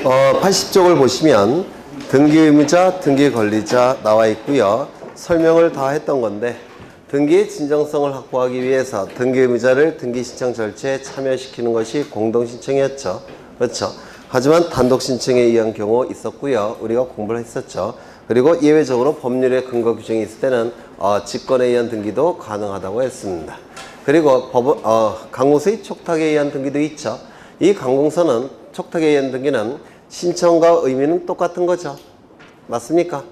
80쪽을 보시면 등기의무자, 등기권리자 나와 있고요. 설명을 다 했던 건데 등기의 진정성을 확보하기 위해서 등기의무자를 등기신청 절차에 참여시키는 것이 공동신청이었죠. 그렇죠. 하지만 단독신청에 의한 경우 있었고요. 우리가 공부를 했었죠. 그리고 예외적으로 법률의 근거 규정이 있을 때는 직권에 의한 등기도 가능하다고 했습니다. 그리고 강공서의 촉탁에 의한 등기도 있죠. 이 강공서는 촉탁에 의한 등기는 신청과 의미는 똑같은 거죠. 맞습니까?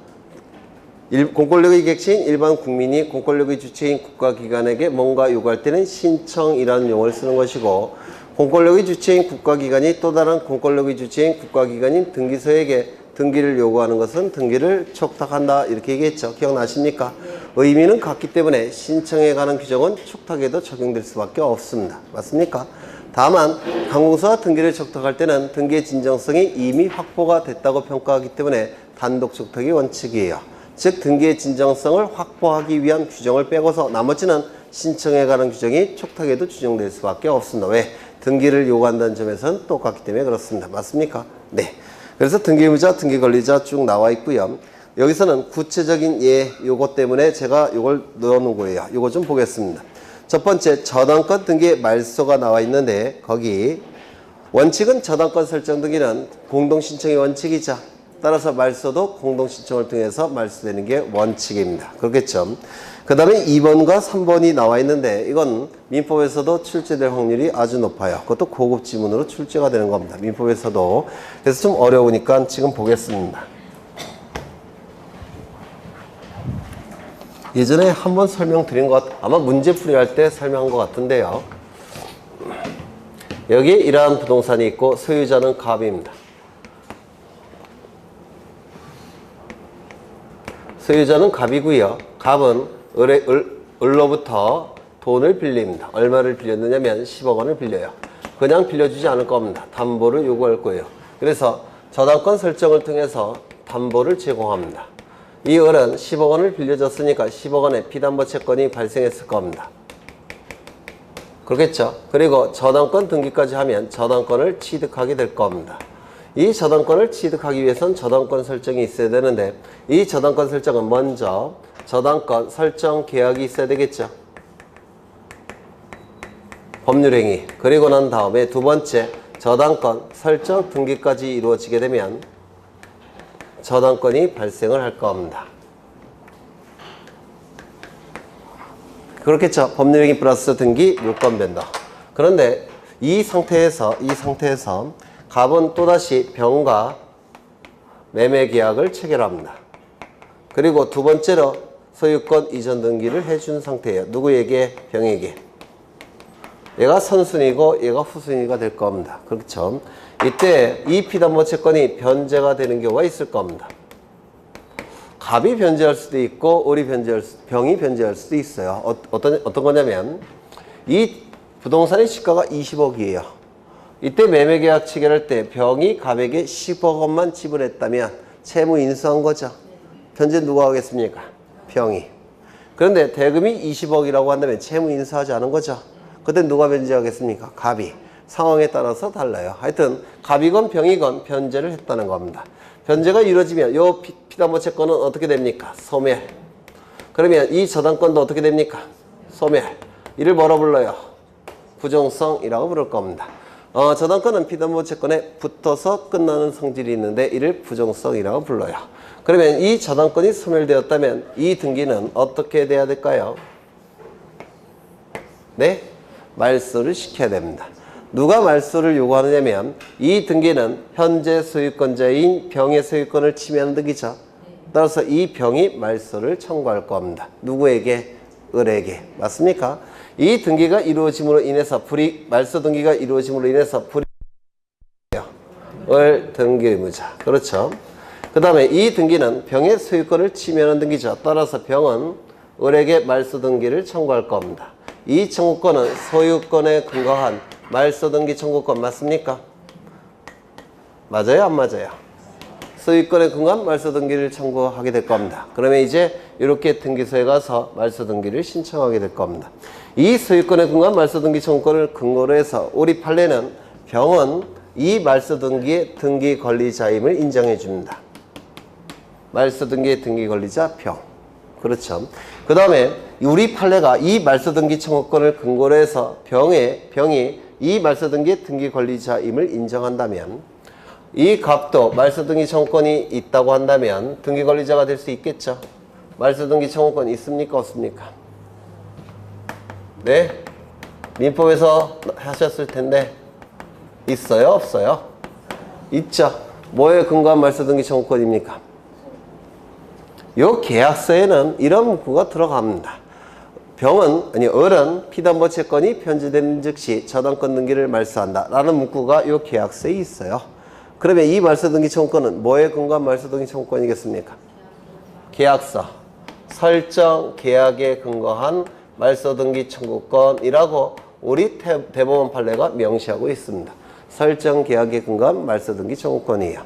공권력의 객체인 일반 국민이 공권력의 주체인 국가기관에게 뭔가 요구할 때는 신청이라는 용어를 쓰는 것이고, 공권력의 주체인 국가기관이 또 다른 공권력의 주체인 국가기관인 등기소에게 등기를 요구하는 것은 등기를 촉탁한다, 이렇게 얘기했죠. 기억나십니까? 의미는 같기 때문에 신청에 관한 규정은 촉탁에도 적용될 수밖에 없습니다. 맞습니까? 다만 강공서와 등기를 촉탁할 때는 등기의 진정성이 이미 확보가 됐다고 평가하기 때문에 단독 촉탁이 원칙이에요. 즉 등기의 진정성을 확보하기 위한 규정을 빼고서 나머지는 신청에 관한 규정이 촉탁에도 규정될 수밖에 없습니다. 왜? 등기를 요구한다는 점에서는 똑같기 때문에 그렇습니다. 맞습니까? 네. 그래서 등기의무자, 등기권리자 쭉 나와 있고요. 여기서는 구체적인 요거 때문에 제가 요걸 넣어놓은 거예요. 요거 좀 보겠습니다. 첫 번째, 저당권 등기의 말소가 나와 있는데, 거기 원칙은 저당권 설정 등기는 공동신청의 원칙이자, 따라서 말소도 공동신청을 통해서 말소되는 게 원칙입니다. 그렇겠죠? 그 다음에 2번과 3번이 나와 있는데, 이건 민법에서도 출제될 확률이 아주 높아요. 그것도 고급 지문으로 출제가 되는 겁니다. 민법에서도. 그래서 좀 어려우니까 지금 보겠습니다. 예전에 한번 설명드린 것, 아마 문제풀이 할 때 설명한 것 같은데요. 여기에 이러한 부동산이 있고 소유자는 갑입니다. 소유자는 갑이고요. 갑은 을로부터 돈을 빌립니다. 얼마를 빌렸느냐면 10억 원을 빌려요. 그냥 빌려주지 않을 겁니다. 담보를 요구할 거예요. 그래서 저당권 설정을 통해서 담보를 제공합니다. 이 을은 10억 원을 빌려줬으니까 10억 원의 피담보 채권이 발생했을 겁니다. 그렇겠죠? 그리고 저당권 등기까지 하면 저당권을 취득하게 될 겁니다. 이 저당권을 취득하기 위해서는 저당권 설정이 있어야 되는데, 이 저당권 설정은 먼저 저당권 설정 계약이 있어야 되겠죠. 법률행위. 그리고 난 다음에 두 번째, 저당권 설정 등기까지 이루어지게 되면 저당권이 발생을 할 겁니다. 그렇겠죠. 법률행위 플러스 등기 물권변동. 그런데 이 상태에서 갑은 또다시 병과 매매계약을 체결합니다. 그리고 두 번째로 소유권 이전 등기를 해준 상태예요. 누구에게? 병에게. 얘가 선순위고 얘가 후순위가 될 겁니다. 그렇죠? 이때 이 피담보 채권이 변제가 되는 경우가 있을 겁니다. 갑이 변제할 수도 있고 병이 변제할 수도 있어요. 어떤 거냐면 이 부동산의 시가가 20억이에요. 이때 매매계약 체결할 때 병이 갑에게 10억 원만 지불했다면 채무 인수한 거죠. 변제 누가 하겠습니까? 병이. 그런데 대금이 20억이라고 한다면 채무 인수하지 않은 거죠. 그때 누가 변제하겠습니까? 갑이. 상황에 따라서 달라요. 하여튼 갑이건 병이건 변제를 했다는 겁니다. 변제가 이루어지면 이 피담보 채권은 어떻게 됩니까? 소멸. 그러면 이 저당권도 어떻게 됩니까? 소멸. 이를 뭐라 불러요? 부정성이라고 부를 겁니다. 저당권은 피담보 채권에 붙어서 끝나는 성질이 있는데 이를 부정성이라고 불러요. 그러면 이 저당권이 소멸되었다면 이 등기는 어떻게 돼야 될까요? 네? 말소를 시켜야 됩니다. 누가 말소를 요구하느냐면 이 등기는 현재 소유권자인 병의 소유권을 침해하는 등기죠. 따라서 이 병이 말소를 청구할 겁니다. 누구에게? 을에게. 맞습니까? 이 등기가 이루어짐으로 인해서 말소 등기가 이루어짐으로 인해서 을 등기 의무자. 그렇죠? 그 다음에 이 등기는 병의 소유권을 침해하는 등기죠. 따라서 병은 을에게 말소 등기를 청구할 겁니다. 이 청구권은 소유권에 근거한 말소 등기 청구권 맞습니까? 맞아요? 안 맞아요? 소유권에 근거한 말소 등기를 청구하게 될 겁니다. 그러면 이제 이렇게 등기소에 가서 말소 등기를 신청하게 될 겁니다. 이 소유권에 근거한 말소 등기 청구권을 근거로 해서 우리 판례는 병은 이 말소등기의 등기 권리자임을 인정해 줍니다. 말소등기의 등기 권리자 병. 그렇죠. 그 다음에 우리 판례가 이 말소등기 청구권을 근거로 해서 병이 이 말소등기의 등기 권리자임을 인정한다면 이 갑도 말소등기 청구권이 있다고 한다면 등기 권리자가 될 수 있겠죠. 말소등기 청구권 있습니까? 없습니까? 네? 민법에서 하셨을 텐데 있어요? 없어요? 있죠. 뭐에 근거한 말소등기 청구권입니까? 요 계약서에는 이런 문구가 들어갑니다. 을은 피담보 채권이 편지되는 즉시 저당권 등기를 말소한다 라는 문구가 요 계약서에 있어요. 그러면 이 말소등기 청구권은 뭐에 근거한 말소등기 청구권이겠습니까? 계약서, 설정 계약에 근거한 말소등기 청구권이라고 우리 대법원 판례가 명시하고 있습니다. 설정 계약에 근거한 말소등기 청구권이에요.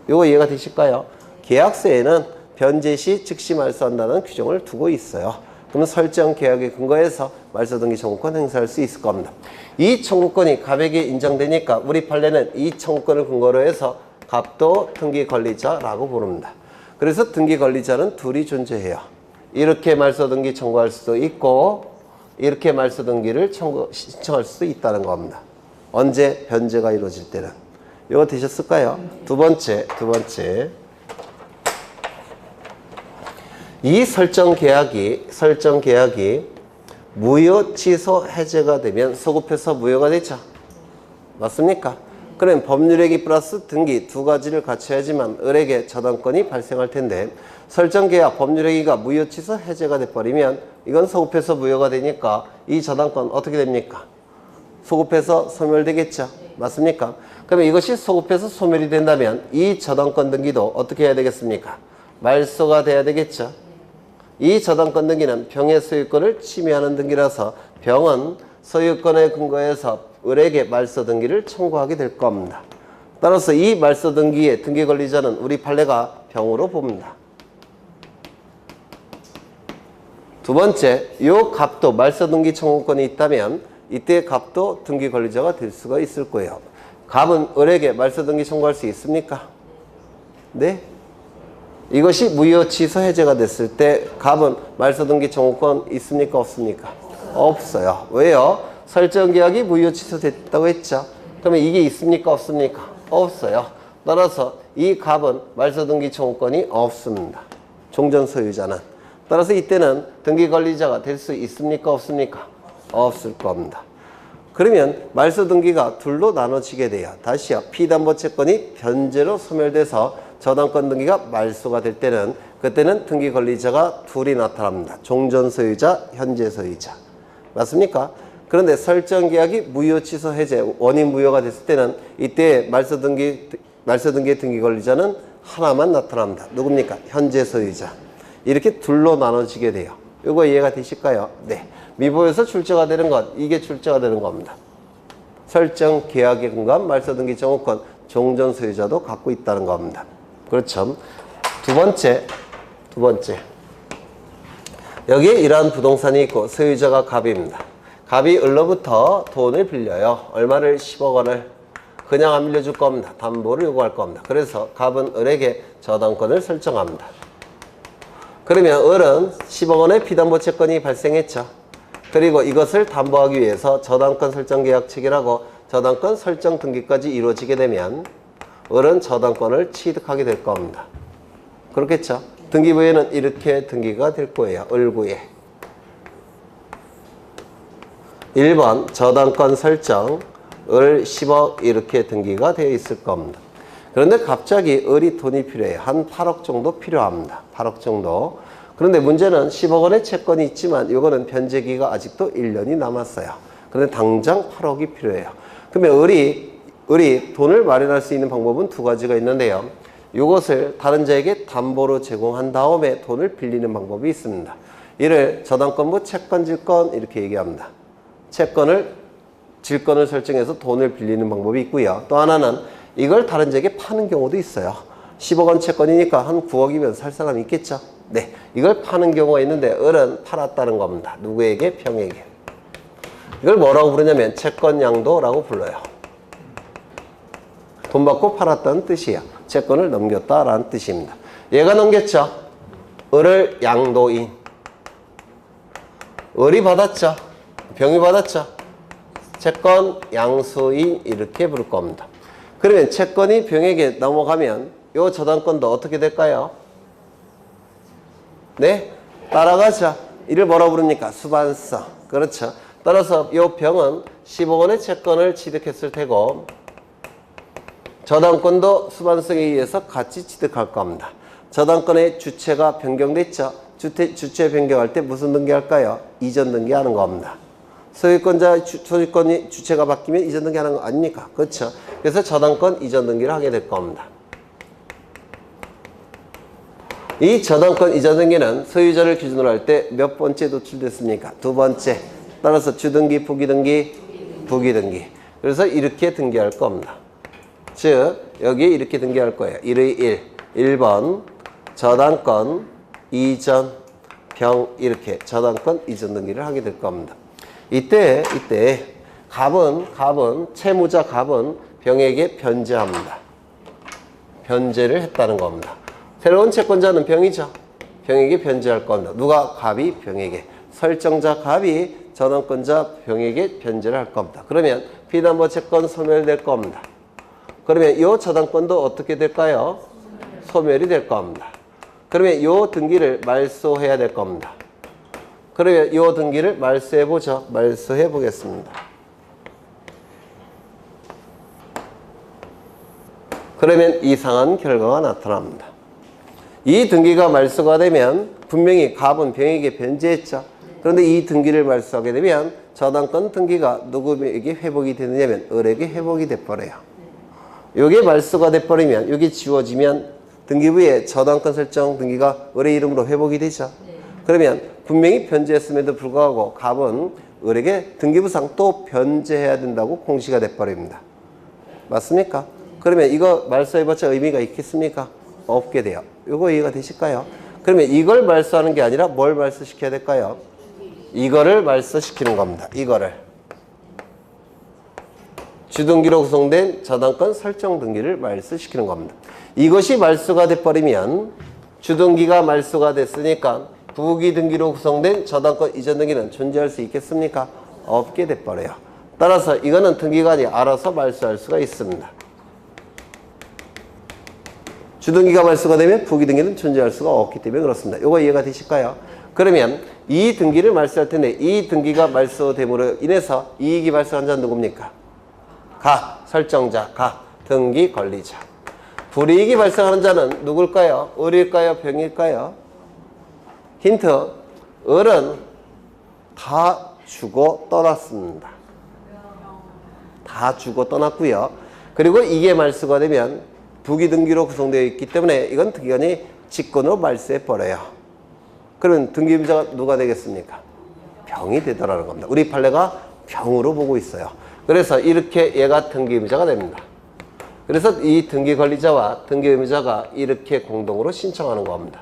이거 이해가 되실까요? 계약서에는 변제 시 즉시 말소한다는 규정을 두고 있어요. 그러면 설정 계약에 근거해서 말소등기 청구권 행사할 수 있을 겁니다. 이 청구권이 갑에게 인정되니까 우리 판례는 이 청구권을 근거로 해서 갑도 등기 권리자라고 부릅니다. 그래서 등기 권리자는 둘이 존재해요. 이렇게 말소등기 청구할 수도 있고 이렇게 말소등기를 신청할 수도 있다는 겁니다. 언제? 변제가 이루어질 때는. 이거 되셨을까요? 두 번째. 이 설정 계약이 무효, 취소, 해제가 되면 소급해서 무효가 되죠. 맞습니까? 그럼 법률행위 플러스 등기 두 가지를 갖춰야지만 을에게 저당권이 발생할 텐데 설정 계약 법률행위가 무효, 취소, 해제가 돼버리면 이건 소급해서 무효가 되니까 이 저당권 어떻게 됩니까? 소급해서 소멸되겠죠. 맞습니까? 그러면 이것이 소급해서 소멸이 된다면 이 저당권 등기도 어떻게 해야 되겠습니까? 말소가 돼야 되겠죠. 이 저당권 등기는 병의 소유권을 침해하는 등기라서 병은 소유권에 근거해서 을에게 말소 등기를 청구하게 될 겁니다. 따라서 이 말소 등기의 등기 권리자는 우리 판례가 병으로 봅니다. 두 번째, 요 갑도 말소 등기 청구권이 있다면 이때 갑도 등기 권리자가 될 수가 있을 거예요. 갑은 을에게 말소 등기 청구할 수 있습니까? 네? 이것이 무효, 취소, 해제가 됐을 때 갑은 말소 등기 청구권 있습니까? 없습니까? 없어요. 왜요? 설정 계약이 무효, 취소됐다고 했죠. 그러면 이게 있습니까? 없습니까? 없어요. 따라서 이 갑은 말소 등기 청구권이 없습니다. 종전 소유자는. 따라서 이때는 등기 권리자가 될 수 있습니까? 없습니까? 없을 겁니다. 그러면 말소 등기가 둘로 나눠지게 돼요. 다시요. 피담보 채권이 변제로 소멸돼서 저당권 등기가 말소가 될 때는 그때는 등기 권리자가 둘이 나타납니다. 종전 소유자, 현재 소유자. 맞습니까? 그런데 설정 계약이 무효, 취소, 해제, 원인 무효가 됐을 때는 이때 말소 등기의 등기 권리자는 하나만 나타납니다. 누굽니까? 현재 소유자. 이렇게 둘로 나눠지게 돼요. 이거 이해가 되실까요? 네. 미보에서 출제가 되는 것, 이게 출제가 되는 겁니다. 설정 계약에 근거한 말소 등기 청구권, 종전 소유자도 갖고 있다는 겁니다. 그렇죠. 두 번째. 여기에 이러한 부동산이 있고 소유자가 갑입니다. 갑이 을로부터 돈을 빌려요. 얼마를? 10억 원을. 그냥 안 빌려줄 겁니다. 담보를 요구할 겁니다. 그래서 갑은 을에게 저당권을 설정합니다. 그러면 을은 10억 원의 피담보 채권이 발생했죠. 그리고 이것을 담보하기 위해서 저당권 설정 계약 체결하고 저당권 설정 등기까지 이루어지게 되면 을은 저당권을 취득하게 될 겁니다. 그렇겠죠? 등기부에는 이렇게 등기가 될 거예요. 을구에. 1번 저당권 설정 을 10억 이렇게 등기가 되어 있을 겁니다. 그런데 갑자기 을이 돈이 필요해요. 한 8억 정도 필요합니다. 8억 정도. 그런데 문제는 10억 원의 채권이 있지만 이거는 변제기가 아직도 1년이 남았어요. 그런데 당장 8억이 필요해요. 그러면 을이 돈을 마련할 수 있는 방법은 두 가지가 있는데요. 이것을 다른 자에게 담보로 제공한 다음에 돈을 빌리는 방법이 있습니다. 이를 저당권부 채권질권 이렇게 얘기합니다. 질권을 설정해서 돈을 빌리는 방법이 있고요. 또 하나는 이걸 다른 자에게 파는 경우도 있어요. 10억 원 채권이니까 한 9억이면 살 사람이 있겠죠. 네, 이걸 파는 경우가 있는데 을은 팔았다는 겁니다. 누구에게? 병에게. 이걸 뭐라고 부르냐면 채권양도라고 불러요. 돈 받고 팔았다는 뜻이에요. 채권을 넘겼다라는 뜻입니다. 얘가 넘겼죠. 을을 양도인. 을이 받았죠. 병이 받았죠. 채권 양수인 이렇게 부를 겁니다. 그러면 채권이 병에게 넘어가면 요 저당권도 어떻게 될까요? 네? 따라가죠. 이를 뭐라 부릅니까? 수반성. 그렇죠. 따라서 요 병은 10억 원의 채권을 취득했을 테고 저당권도 수반성에 의해서 같이 취득할 겁니다. 저당권의 주체가 변경됐죠. 주체 변경할 때 무슨 등기할까요? 이전 등기하는 겁니다. 소유권이 주체가 바뀌면 이전 등기하는 거 아닙니까? 그렇죠. 그래서 저당권 이전 등기를 하게 될 겁니다. 이 저당권 이전 등기는 소유자를 기준으로 할 때 몇 번째 노출됐습니까? 두 번째. 따라서 주등기, 부기등기, 부기등기. 그래서 이렇게 등기할 겁니다. 즉 여기에 이렇게 등기할 거예요. 1의 1. 1번 저당권 이전 병 이렇게 저당권 이전 등기를 하게 될 겁니다. 이때 갑은 채무자 갑은 병에게 변제합니다. 변제를 했다는 겁니다. 새로운 채권자는 병이죠. 병에게 변제할 겁니다. 누가? 갑이 병에게. 설정자 갑이 저당권자 병에게 변제를 할 겁니다. 그러면 피담보 채권 소멸될 겁니다. 그러면 이 저당권도 어떻게 될까요? 소멸이 될 겁니다. 그러면 이 등기를 말소해야 될 겁니다. 그러면 이 등기를 말소해보죠. 말소해 보겠습니다. 그러면 이상한 결과가 나타납니다. 이 등기가 말소가 되면 분명히 갑은 병에게 변제했죠. 그런데 이 등기를 말소하게 되면 저당권 등기가 누구에게 회복이 되느냐면 을에게 회복이 돼버려요. 이게 말소가 돼버리면 이게 지워지면 등기부에 저당권 설정 등기가 을의 이름으로 회복이 되죠. 그러면 분명히 변제했음에도 불구하고 갑은 을에게 등기부상 또 변제해야 된다고 공시가 돼버립니다. 맞습니까? 그러면 이거 말소해봤자 의미가 있겠습니까? 없게 돼요. 이거 이해가 되실까요? 그러면 이걸 말소하는 게 아니라 뭘 말소시켜야 될까요? 이거를 말소시키는 겁니다. 이거를. 주등기로 구성된 저당권 설정 등기를 말소시키는 겁니다. 이것이 말소가 돼버리면 주등기가 말소가 됐으니까 부기등기로 구성된 저당권 이전 등기는 존재할 수 있겠습니까? 없게 돼버려요. 따라서 이거는 등기관이 알아서 말소할 수가 있습니다. 주등기가 말소가 되면 부기등기는 존재할 수가 없기 때문에 그렇습니다. 이거 이해가 되실까요? 그러면 이 등기를 말소할 텐데 이 등기가 말소됨으로 인해서 이익이 발생한 자는 누굽니까? 설정자, 등기 권리자. 불이익이 발생하는 자는 누굴까요? 을일까요? 병일까요? 힌트, 을은 다 주고 떠났습니다. 다 주고 떠났고요. 그리고 이게 말소가 되면 부기등기로 구성되어 있기 때문에 이건 등기관이 직권으로 말소해 버려요. 그러면 등기임자가 누가 되겠습니까? 병이 되더라는 겁니다. 우리 판례가 병으로 보고 있어요. 그래서 이렇게 얘가 등기임자가 됩니다. 그래서 이 등기권리자와 등기의무자가 이렇게 공동으로 신청하는 겁니다.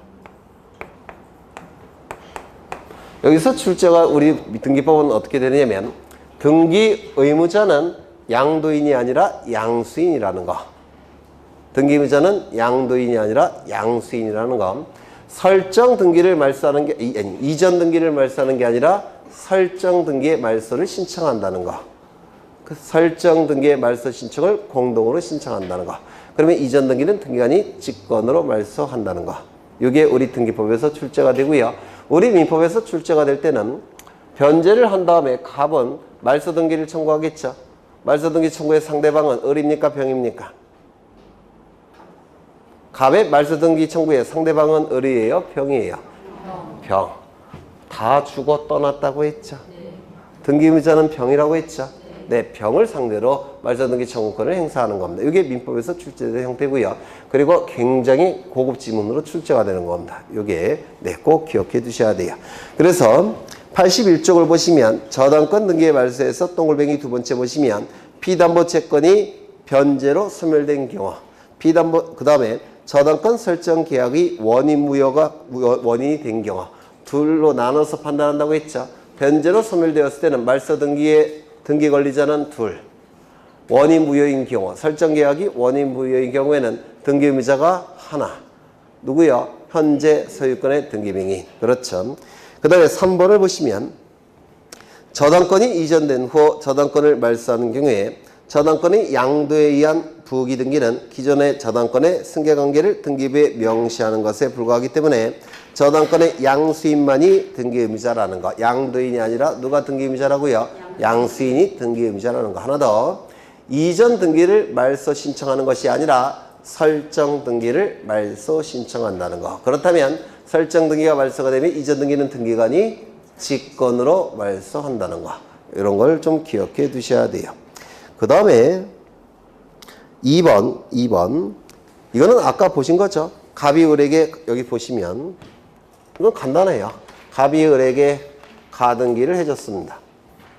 여기서 출제가 우리 등기법은 어떻게 되느냐면 등기의무자는 양도인이 아니라 양수인이라는 거. 등기의무자는 양도인이 아니라 양수인이라는 거. 설정 등기를 말소하는 게 아니 이전 등기를 말소하는 게 아니라 설정 등기의 말소를 신청한다는 거. 그 설정 등기의 말소 신청을 공동으로 신청한다는 거. 그러면 이전 등기는 등기관이 직권으로 말소한다는 거. 이게 우리 등기법에서 출제가 되고요. 우리 민법에서 출제가 될 때는 변제를 한 다음에 갑은 말소 등기를 청구하겠죠. 말소 등기 청구의 상대방은 을입니까? 병입니까? 갑의 말소 등기 청구의 상대방은 을이에요? 병이에요? 병. 다 죽어 떠났다고 했죠. 등기의무자는 병이라고 했죠. 네, 병을 상대로 말소 등기 청구권을 행사하는 겁니다. 이게 민법에서 출제된 형태고요. 그리고 굉장히 고급 지문으로 출제가 되는 겁니다. 이게 네, 꼭 기억해 두셔야 돼요. 그래서 81쪽을 보시면 저당권 등기의 말소에서 동글뱅이 두 번째 보시면 피담보 채권이 변제로 소멸된 경우, 피담보 그 다음에 저당권 설정 계약이 원인 무효가 원인이 된 경우 둘로 나눠서 판단한다고 했죠. 변제로 소멸되었을 때는 말소 등기의 등기 권리자는 둘, 원인 무효인 경우, 설정 계약이 원인 무효인 경우에는 등기 의무자가 하나. 누구요? 현재 소유권의 등기명의. 그렇죠. 그 다음에 3번을 보시면 저당권이 이전된 후 저당권을 말소하는 경우에 저당권의 양도에 의한 부기 등기는 기존의 저당권의 승계관계를 등기부에 명시하는 것에 불과하기 때문에 저당권의 양수인만이 등기의무자라는 거. 양도인이 아니라 누가 등기의무자라고요? 양수인이 등기의무자라는 거. 하나 더. 이전 등기를 말소 신청하는 것이 아니라 설정 등기를 말소 신청한다는 거. 그렇다면 설정 등기가 말소가 되면 이전 등기는 등기관이 직권으로 말소한다는 거. 이런 걸 좀 기억해 두셔야 돼요. 그 다음에 2번. 이거는 아까 보신 거죠. 갑이 을에게 여기 보시면 이건 간단해요. 갑이 을에게 가등기를 해줬습니다.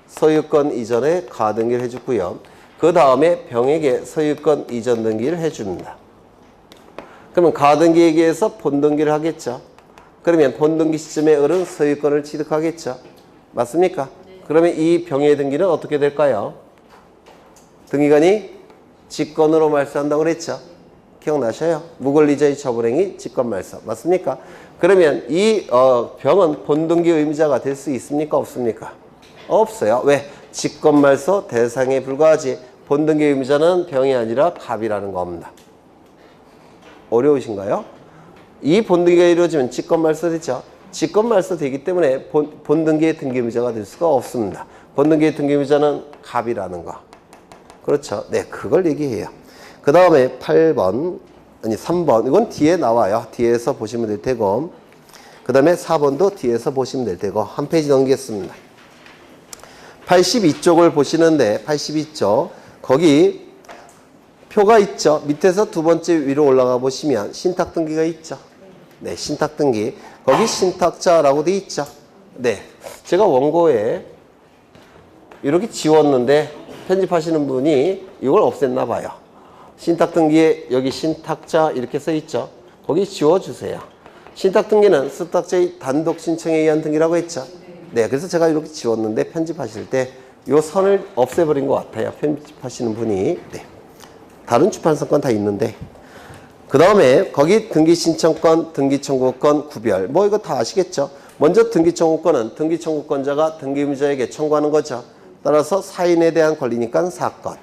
소유권 이전에 가등기를 해줬고요. 그 다음에 병에게 소유권 이전 등기를 해줍니다. 그러면 가등기에 의해서 본등기를 하겠죠. 그러면 본등기 시점에 을은 소유권을 취득하겠죠. 맞습니까? 네. 그러면 이 병의 등기는 어떻게 될까요? 등기관이 직권으로 말소한다고 그랬죠. 기억나셔요? 무권리자의 처분행위 직권 말소. 맞습니까? 그러면 이 병은 본등기 의무자가 될 수 있습니까? 없습니까? 없어요. 왜? 직권 말소 대상에 불과하지. 본등기 의무자는 병이 아니라 갑이라는 겁니다. 어려우신가요? 이 본등기가 이루어지면 직권 말소 되죠. 직권 말소 되기 때문에 본등기의 등기 의무자가 될 수가 없습니다. 본등기의 등기 의무자는 갑이라는 거. 그렇죠. 네, 그걸 얘기해요. 그 다음에 8번, 아니 3번. 이건 뒤에 나와요. 뒤에서 보시면 될 테고. 그 다음에 4번도 뒤에서 보시면 될 테고. 한 페이지 넘기겠습니다. 82쪽을 보시는데 82쪽. 거기 표가 있죠. 밑에서 두 번째 위로 올라가 보시면 신탁 등기가 있죠. 네, 신탁 등기. 거기 신탁자라고 돼 있죠. 네. 제가 원고에 이렇게 지웠는데 편집하시는 분이 이걸 없앴나 봐요. 신탁 등기에 여기 신탁자 이렇게 써 있죠. 거기 지워주세요. 신탁 등기는 수탁자의 단독 신청에 의한 등기라고 했죠. 네, 그래서 제가 이렇게 지웠는데 편집하실 때 이 선을 없애버린 것 같아요. 편집하시는 분이. 네. 다른 출판사 건 다 있는데. 그 다음에 거기 등기신청권, 등기청구권 구별. 뭐 이거 다 아시겠죠? 먼저 등기청구권은 등기청구권자가 등기의무자에게 청구하는 거죠. 따라서 사인에 대한 권리니까 사건.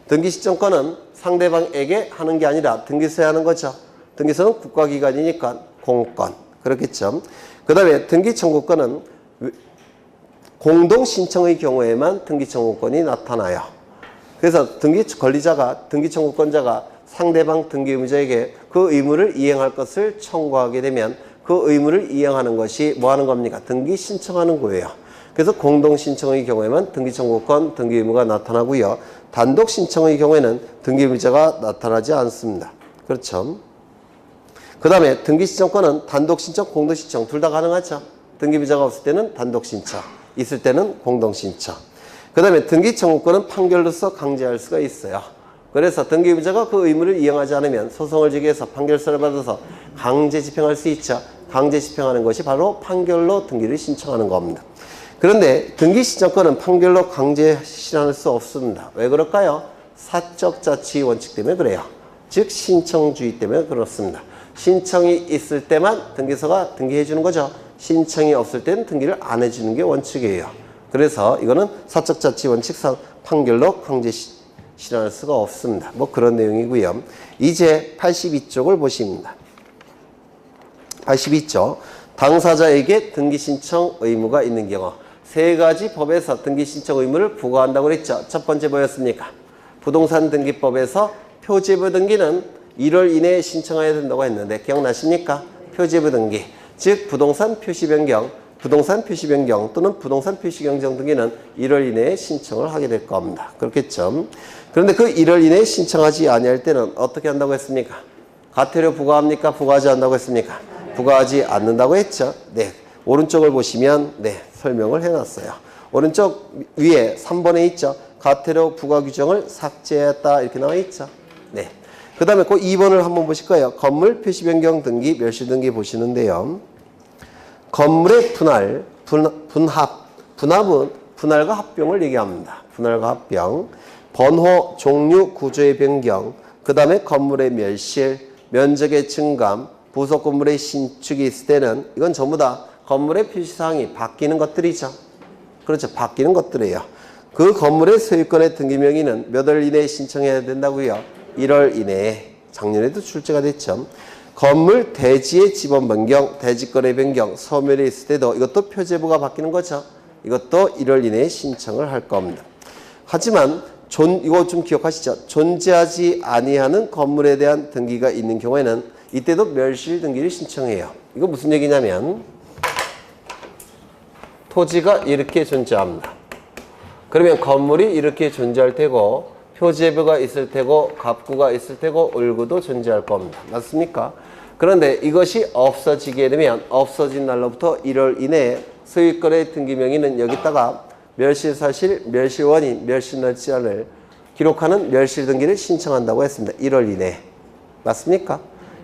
등기신청권은 상대방에게 하는 게 아니라 등기소에 하는 거죠. 등기소는 국가기관이니까 공권. 그렇겠죠. 그 다음에 등기청구권은 공동신청의 경우에만 등기청구권이 나타나요. 그래서 등기청구권자가 상대방 등기의무자에게 그 의무를 이행할 것을 청구하게 되면 그 의무를 이행하는 것이 뭐 하는 겁니까? 등기신청하는 거예요. 그래서 공동신청의 경우에만 등기청구권, 등기의무가 나타나고요. 단독신청의 경우에는 등기의무자가 나타나지 않습니다. 그렇죠. 그 다음에 등기신청권은 단독신청, 공동신청 둘 다 가능하죠. 등기의무자가 없을 때는 단독신청, 있을 때는 공동신청. 그 다음에 등기청구권은 판결로서 강제할 수가 있어요. 그래서 등기의무자가 그 의무를 이행하지 않으면 소송을 제기해서 판결서를 받아서 강제 집행할 수 있죠. 강제 집행하는 것이 바로 판결로 등기를 신청하는 겁니다. 그런데 등기신청권은 판결로 강제 실현할 수 없습니다. 왜 그럴까요? 사적 자치 원칙 때문에 그래요. 즉 신청주의 때문에 그렇습니다. 신청이 있을 때만 등기소가 등기해 주는 거죠. 신청이 없을 때는 등기를 안 해주는 게 원칙이에요. 그래서 이거는 사적 자치 원칙상 판결로 강제 실현할 수가 없습니다. 뭐 그런 내용이고요. 이제 82쪽을 보십니다. 82쪽. 당사자에게 등기신청 의무가 있는 경우 세 가지 법에서 등기신청 의무를 부과한다고 그랬죠. 첫 번째 뭐였습니까? 부동산 등기법에서 표지부 등기는 1월 이내에 신청해야 된다고 했는데 기억나십니까? 표지부 등기. 즉 부동산 표시 변경 또는 부동산 표시 경정 등기는 1월 이내에 신청을 하게 될 겁니다. 그렇겠죠? 그런데 그 1월 이내에 신청하지 아니할 때는 어떻게 한다고 했습니까? 과태료 부과합니까? 부과하지 않는다고 했습니까? 부과하지 않는다고 했죠. 네, 오른쪽을 보시면 네, 설명을 해놨어요. 오른쪽 위에 3번에 있죠. 과태료 부과 규정을 삭제했다 이렇게 나와 있죠. 네. 그 다음에 그 2번을 한번 보실 거예요. 건물 표시 변경 등기, 멸실 등기 보시는데요. 건물의 분할은 분할과 합병을 얘기합니다. 분할과 합병. 번호, 종류, 구조의 변경, 그 다음에 건물의 멸실, 면적의 증감, 부속 건물의 신축이 있을 때는 이건 전부 다 건물의 표시사항이 바뀌는 것들이죠. 그렇죠. 바뀌는 것들이에요. 그 건물의 소유권의 등기 명의는 몇 월 이내에 신청해야 된다고요? 1월 이내에. 작년에도 출제가 됐죠. 건물 대지의 지번 변경, 대지권의 변경, 소멸이 있을 때도 이것도 표제부가 바뀌는 거죠. 이것도 1월 이내에 신청을 할 겁니다. 하지만 이거 좀 기억하시죠? 존재하지 아니하는 건물에 대한 등기가 있는 경우에는 이때도 멸실 등기를 신청해요. 이거 무슨 얘기냐면 토지가 이렇게 존재합니다. 그러면 건물이 이렇게 존재할 테고 표제부가 있을 테고 갑구가 있을 테고 을구도 존재할 겁니다. 맞습니까? 그런데 이것이 없어지게 되면 없어진 날로부터 1월 이내에 소유권의 등기 명의는 여기다가 멸실사실, 멸실원인, 멸실날짜를 기록하는 멸실 등기를 신청한다고 했습니다. 1월 이내에. 맞습니까?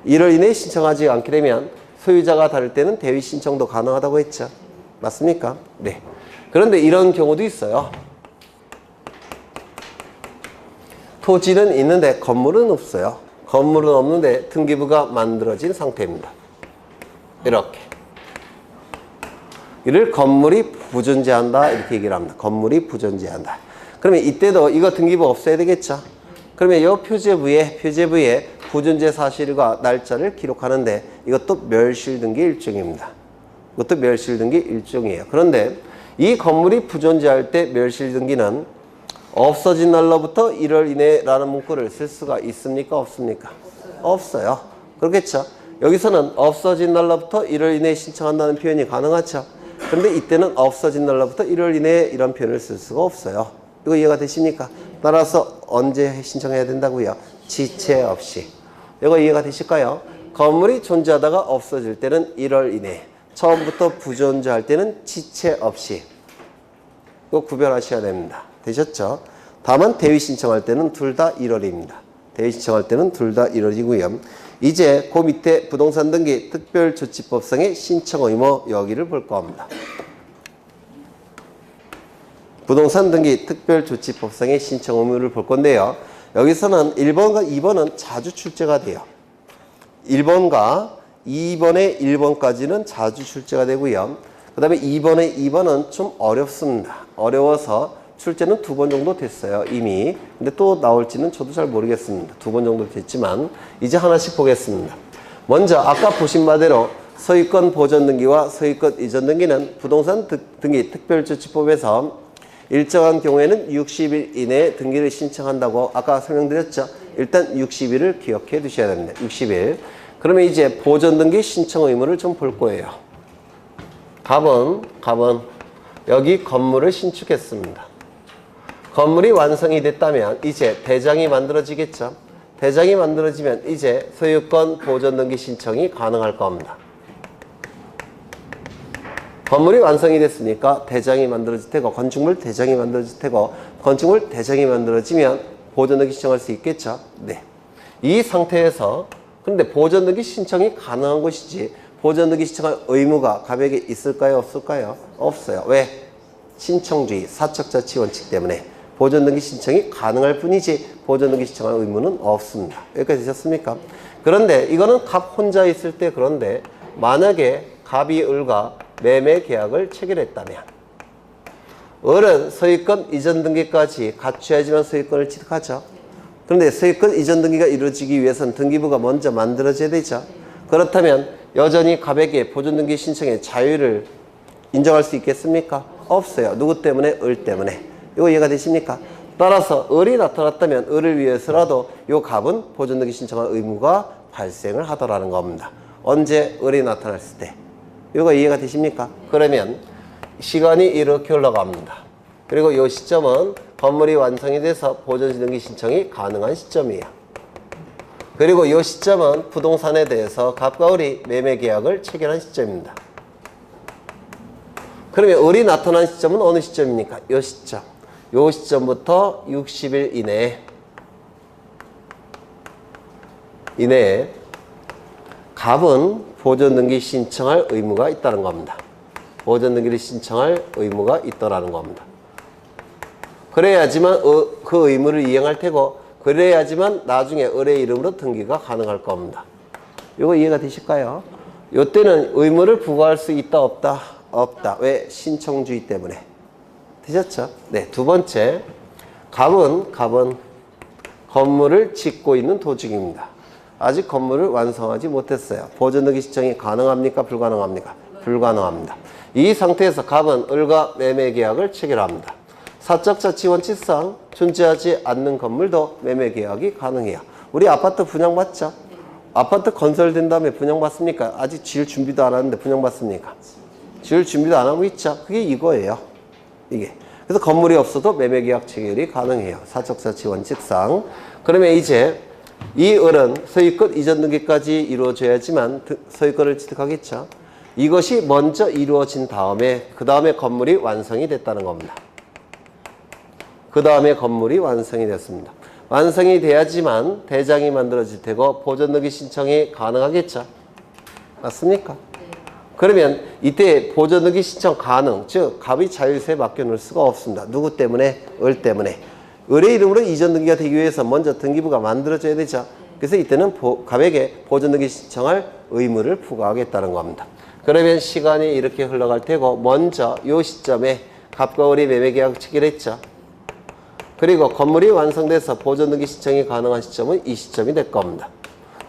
1월 이내에 신청하지 않게 되면 소유자가 다를 때는 대위 신청도 가능하다고 했죠. 맞습니까? 네. 그런데 이런 경우도 있어요. 토지는 있는데 건물은 없어요. 건물은 없는데 등기부가 만들어진 상태입니다. 이렇게. 이를 건물이 부존재한다 이렇게 얘기를 합니다. 건물이 부존재한다. 그러면 이때도 이거 등기부 없어야 되겠죠. 그러면 이 표제부에 부존재 사실과 날짜를 기록하는데 이것도 멸실 등기 일종입니다. 이것도 멸실 등기 일종이에요. 그런데 이 건물이 부존재할 때 멸실 등기는 없어진 날로부터 1월 이내라는 문구를 쓸 수가 있습니까? 없습니까? 없어요. 그렇겠죠. 여기서는 없어진 날로부터 1월 이내에 신청한다는 표현이 가능하죠. 그런데 이때는 없어진 날로부터 1월 이내에 이런 표현을 쓸 수가 없어요. 이거 이해가 되십니까? 따라서 언제 신청해야 된다고요? 지체 없이. 이거 이해가 되실까요? 건물이 존재하다가 없어질 때는 1월 이내, 처음부터 부존재할 때는 지체 없이. 이거 구별하셔야 됩니다. 되셨죠? 다만 대위 신청할 때는 둘 다 1월입니다. 대위 신청할 때는 둘 다 1월이고요. 이제 그 밑에 부동산 등기 특별조치법상의 신청 의무 여기를 볼 겁니다. 부동산 등기 특별조치법상의 신청 의무를 볼 건데요. 여기서는 1번과 2번은 자주 출제가 돼요. 1번과 2번의 1번까지는 자주 출제가 되고요. 그 다음에 2번의 2번은 좀 어렵습니다. 어려워서 출제는 2번 정도 됐어요, 이미. 근데 또 나올지는 저도 잘 모르겠습니다. 2번 정도 됐지만 이제 하나씩 보겠습니다. 먼저 아까 보신 바대로 소유권 보존 등기와 소유권 이전 등기는 부동산 등기 특별조치법에서 일정한 경우에는 60일 이내에 등기를 신청한다고 아까 설명드렸죠. 일단 60일을 기억해 두셔야 됩니다. 60일. 그러면 이제 보존 등기 신청 의무를 좀 볼 거예요. 갑은 여기 건물을 신축했습니다. 건물이 완성이 됐다면 이제 대장이 만들어지겠죠. 대장이 만들어지면 이제 소유권 보존 등기 신청이 가능할 겁니다. 건물이 완성이 됐으니까 대장이 만들어질 테고 건축물 대장이 만들어질 테고 건축물 대장이 만들어지면 보존 등기 신청할 수 있겠죠. 네. 이 상태에서 근데 보존 등기 신청이 가능한 것이지 보존 등기 신청할 의무가 갑에게 있을까요? 없을까요? 없어요. 왜? 신청주의, 사적자치 원칙 때문에 보존 등기 신청이 가능할 뿐이지 보존 등기 신청할 의무는 없습니다. 여기까지 되셨습니까? 그런데 이거는 갑 혼자 있을 때 그런데 만약에 갑이 을과 매매 계약을 체결했다면 을은 소유권 이전 등기까지 갖춰야지만 소유권을 취득하죠. 그런데 소유권 이전 등기가 이루어지기 위해서는 등기부가 먼저 만들어져야 되죠. 그렇다면 여전히 갑에게 보존 등기 신청의 자유를 인정할 수 있겠습니까? 없어요. 누구 때문에? 을 때문에. 이거 이해가 되십니까? 따라서 을이 나타났다면 을을 위해서라도 이 갑은 보존 등기 신청할 의무가 발생을 하더라는 겁니다. 언제? 을이 나타났을 때. 이거 이해가 되십니까? 그러면 시간이 이렇게 흘러갑니다. 그리고 이 시점은 건물이 완성이 돼서 보존 등기 신청이 가능한 시점이에요. 그리고 이 시점은 부동산에 대해서 갑과 을이 매매 계약을 체결한 시점입니다. 그러면 을이 나타난 시점은 어느 시점입니까? 이 시점. 이 시점부터 60일 이내에 갑은 보존 등기 신청할 의무가 있다는 겁니다. 보존 등기를 신청할 의무가 있다라는 겁니다. 그래야지만 그 의무를 이행할 테고, 그래야지만 나중에 을의 이름으로 등기가 가능할 겁니다. 이거 이해가 되실까요? 이때는 의무를 부과할 수 있다 없다? 없다. 왜? 신청주의 때문에. 되셨죠? 네, 두 번째, 갑은 건물을 짓고 있는 도중입니다. 아직 건물을 완성하지 못했어요. 보존등기 신청이 가능합니까? 불가능합니까? 불가능합니다. 이 상태에서 갑은 을과 매매계약을 체결합니다. 사적자치원칙상 존재하지 않는 건물도 매매계약이 가능해요. 우리 아파트 분양받죠? 아파트 건설된 다음에 분양받습니까? 아직 지을 준비도 안 하는데 분양받습니까? 지을 준비도 안 하고 있죠? 그게 이거예요. 이게. 그래서 건물이 없어도 매매계약 체결이 가능해요. 사적자치원칙상. 그러면 이제 이 을은 소유권 이전 등기까지 이루어져야지만 소유권을 취득하겠죠. 이것이 먼저 이루어진 다음에 그 다음에 건물이 완성이 됐다는 겁니다. 그 다음에 건물이 완성이 됐습니다. 완성이 돼야지만 대장이 만들어질 테고 보존등기 신청이 가능하겠죠. 맞습니까? 그러면 이때 보존등기 신청 가능, 즉 갑이 자율세에 맡겨놓을 수가 없습니다. 누구 때문에? 을 때문에. 을의 이름으로 이전 등기가 되기 위해서 먼저 등기부가 만들어져야 되죠. 그래서 이때는 갑에게 보존등기 신청할 의무를 부과하겠다는 겁니다. 그러면 시간이 이렇게 흘러갈 테고 먼저 이 시점에 갑과 을이 매매계약을 체결했죠. 그리고 건물이 완성돼서 보존등기 신청이 가능한 시점은 이 시점이 될 겁니다.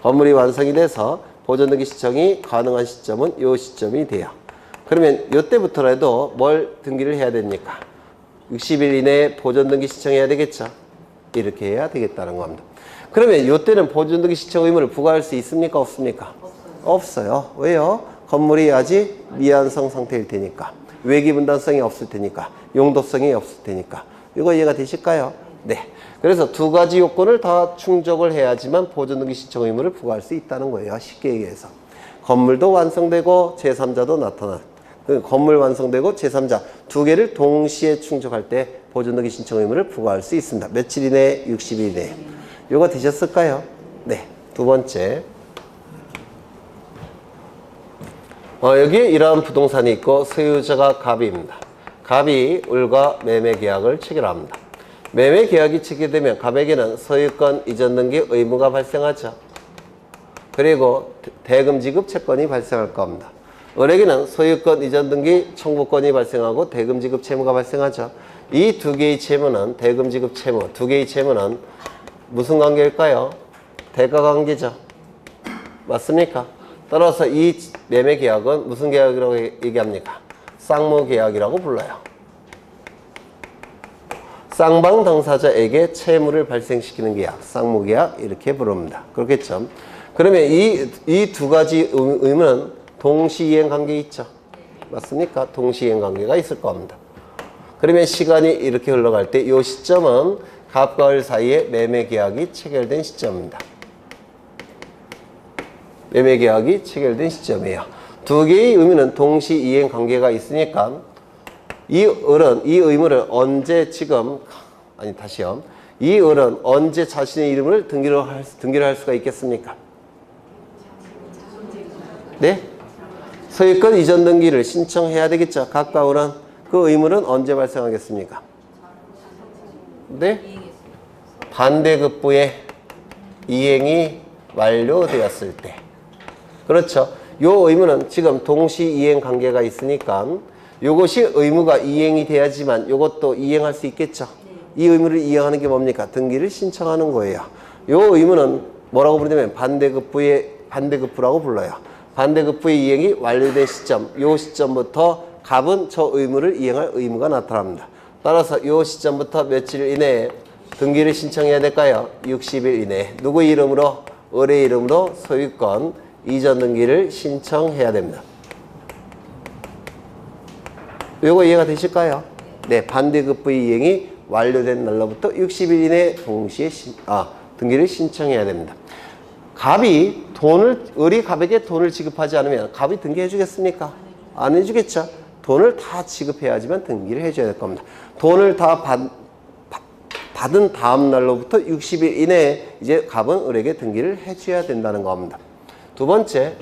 건물이 완성이 돼서 보존등기 신청이 가능한 시점은 이 시점이 돼요. 그러면 이때부터라도 뭘 등기를 해야 됩니까? 60일 이내에 보존등기 신청해야 되겠죠. 이렇게 해야 되겠다는 겁니다. 그러면 이때는 보존등기 신청 의무를 부과할 수 있습니까? 없습니까? 없어요. 왜요? 건물이 아직 미완성 상태일 테니까. 외기분단성이 없을 테니까. 용도성이 없을 테니까. 이거 이해가 되실까요? 네. 그래서 두 가지 요건을 다 충족을 해야지만 보존등기 신청 의무를 부과할 수 있다는 거예요. 쉽게 얘기해서. 건물도 완성되고 제3자도 나타나. 건물 완성되고 제3자 두 개를 동시에 충족할 때 보존등기 신청 의무를 부과할 수 있습니다. 며칠 이내에? 60일 이내에. 이거 되셨을까요? 네. 두 번째. 여기에 이러한 부동산이 있고 소유자가 갑입니다. 갑이 을과 매매계약을 체결합니다. 매매계약이 체결되면 갑에게는 소유권 이전 등기 의무가 발생하죠. 그리고 대금 지급 채권이 발생할 겁니다. 을에게는 소유권 이전 등기 청구권이 발생하고 대금 지급 채무가 발생하죠. 이 두 개의 채무는 대금 지급 채무 두 개의 채무는 무슨 관계일까요? 대가 관계죠. 맞습니까? 따라서 이 매매계약은 무슨 계약이라고 얘기합니까? 쌍무계약이라고 불러요. 쌍방 당사자에게 채무를 발생시키는 계약, 쌍무계약 이렇게 부릅니다. 그렇겠죠? 그러면 이 두 가지 의무는 동시이행 관계 있죠? 맞습니까? 동시이행 관계가 있을 겁니다. 그러면 시간이 이렇게 흘러갈 때 이 시점은 갑과 을 사이에 매매계약이 체결된 시점입니다. 매매계약이 체결된 시점이에요. 두 개의 의무는 동시이행 관계가 있으니까 이 을은 이 의무를 언제 이 을은 언제 자신의 이름을 등기를 할 수가 있겠습니까? 네? 소유권 이전 등기를 신청해야 되겠죠. 각과 을은 그 의무는 언제 발생하겠습니까? 네? 반대급부의 이행이 완료되었을 때. 그렇죠. 요 의무는 지금 동시이행 관계가 있으니까 요것이 의무가 이행이 돼야지만 요것도 이행할 수 있겠죠. 이 의무를 이행하는 게 뭡니까? 등기를 신청하는 거예요. 요 의무는 뭐라고 부르냐면 반대급부라고 불러요. 반대급부의 이행이 완료된 시점, 요 시점부터 갑은 저 의무를 이행할 의무가 나타납니다. 따라서 요 시점부터 며칠 이내에 등기를 신청해야 될까요? 60일 이내에. 누구 이름으로? 을의 이름으로 소유권 이전 등기를 신청해야 됩니다. 요거 이해가 되실까요? 네, 반대급부의 이행이 완료된 날로부터 60일 이내에 동시에 등기를 신청해야 됩니다. 을이 갑에게 돈을 지급하지 않으면 갑이 등기해 주겠습니까? 안 해주겠죠? 돈을 다 지급해야지만 등기를 해줘야 될 겁니다. 돈을 다 받은 다음 날로부터 60일 이내에 이제 갑은 을에게 등기를 해줘야 된다는 겁니다. 두 번째.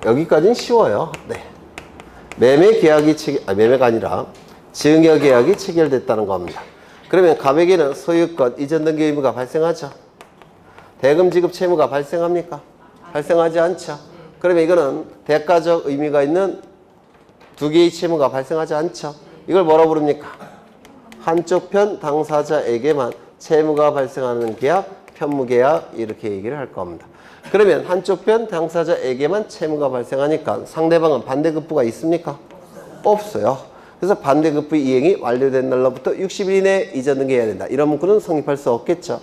여기까지는 쉬워요. 네. 매매가 아니라 증여 계약이 체결됐다는 겁니다. 그러면 갑에게는 소유권 이전 등기 의무가 발생하죠. 대금 지급 채무가 발생합니까? 발생하지 않죠. 그러면 이거는 대가적 의미가 있는 두 개의 채무가 발생하지 않죠. 이걸 뭐라고 부릅니까? 한쪽 편 당사자에게만 채무가 발생하는 계약, 편무계약 이렇게 얘기를 할 겁니다. 그러면 한쪽 편 당사자에게만 채무가 발생하니까 상대방은 반대급부가 있습니까? 없어요. 그래서 반대급부 이행이 완료된 날로부터 60일 이내에 이전 등기해야 된다. 이런 문구는 성립할 수 없겠죠.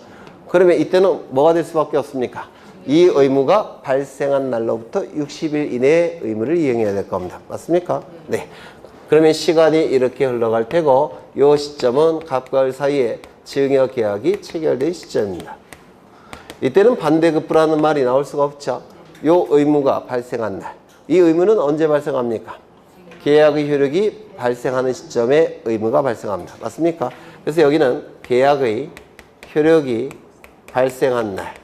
그러면 이때는 뭐가 될 수밖에 없습니까? 이 의무가 발생한 날로부터 60일 이내에 의무를 이행해야 될 겁니다. 맞습니까? 네. 그러면 시간이 이렇게 흘러갈 테고 이 시점은 갑과 을 사이에 증여 계약이 체결된 시점입니다. 이때는 반대급부라는 말이 나올 수가 없죠. 이 의무가 발생한 날. 이 의무는 언제 발생합니까? 계약의 효력이 발생하는 시점에 의무가 발생합니다. 맞습니까? 그래서 여기는 계약의 효력이 발생한 날.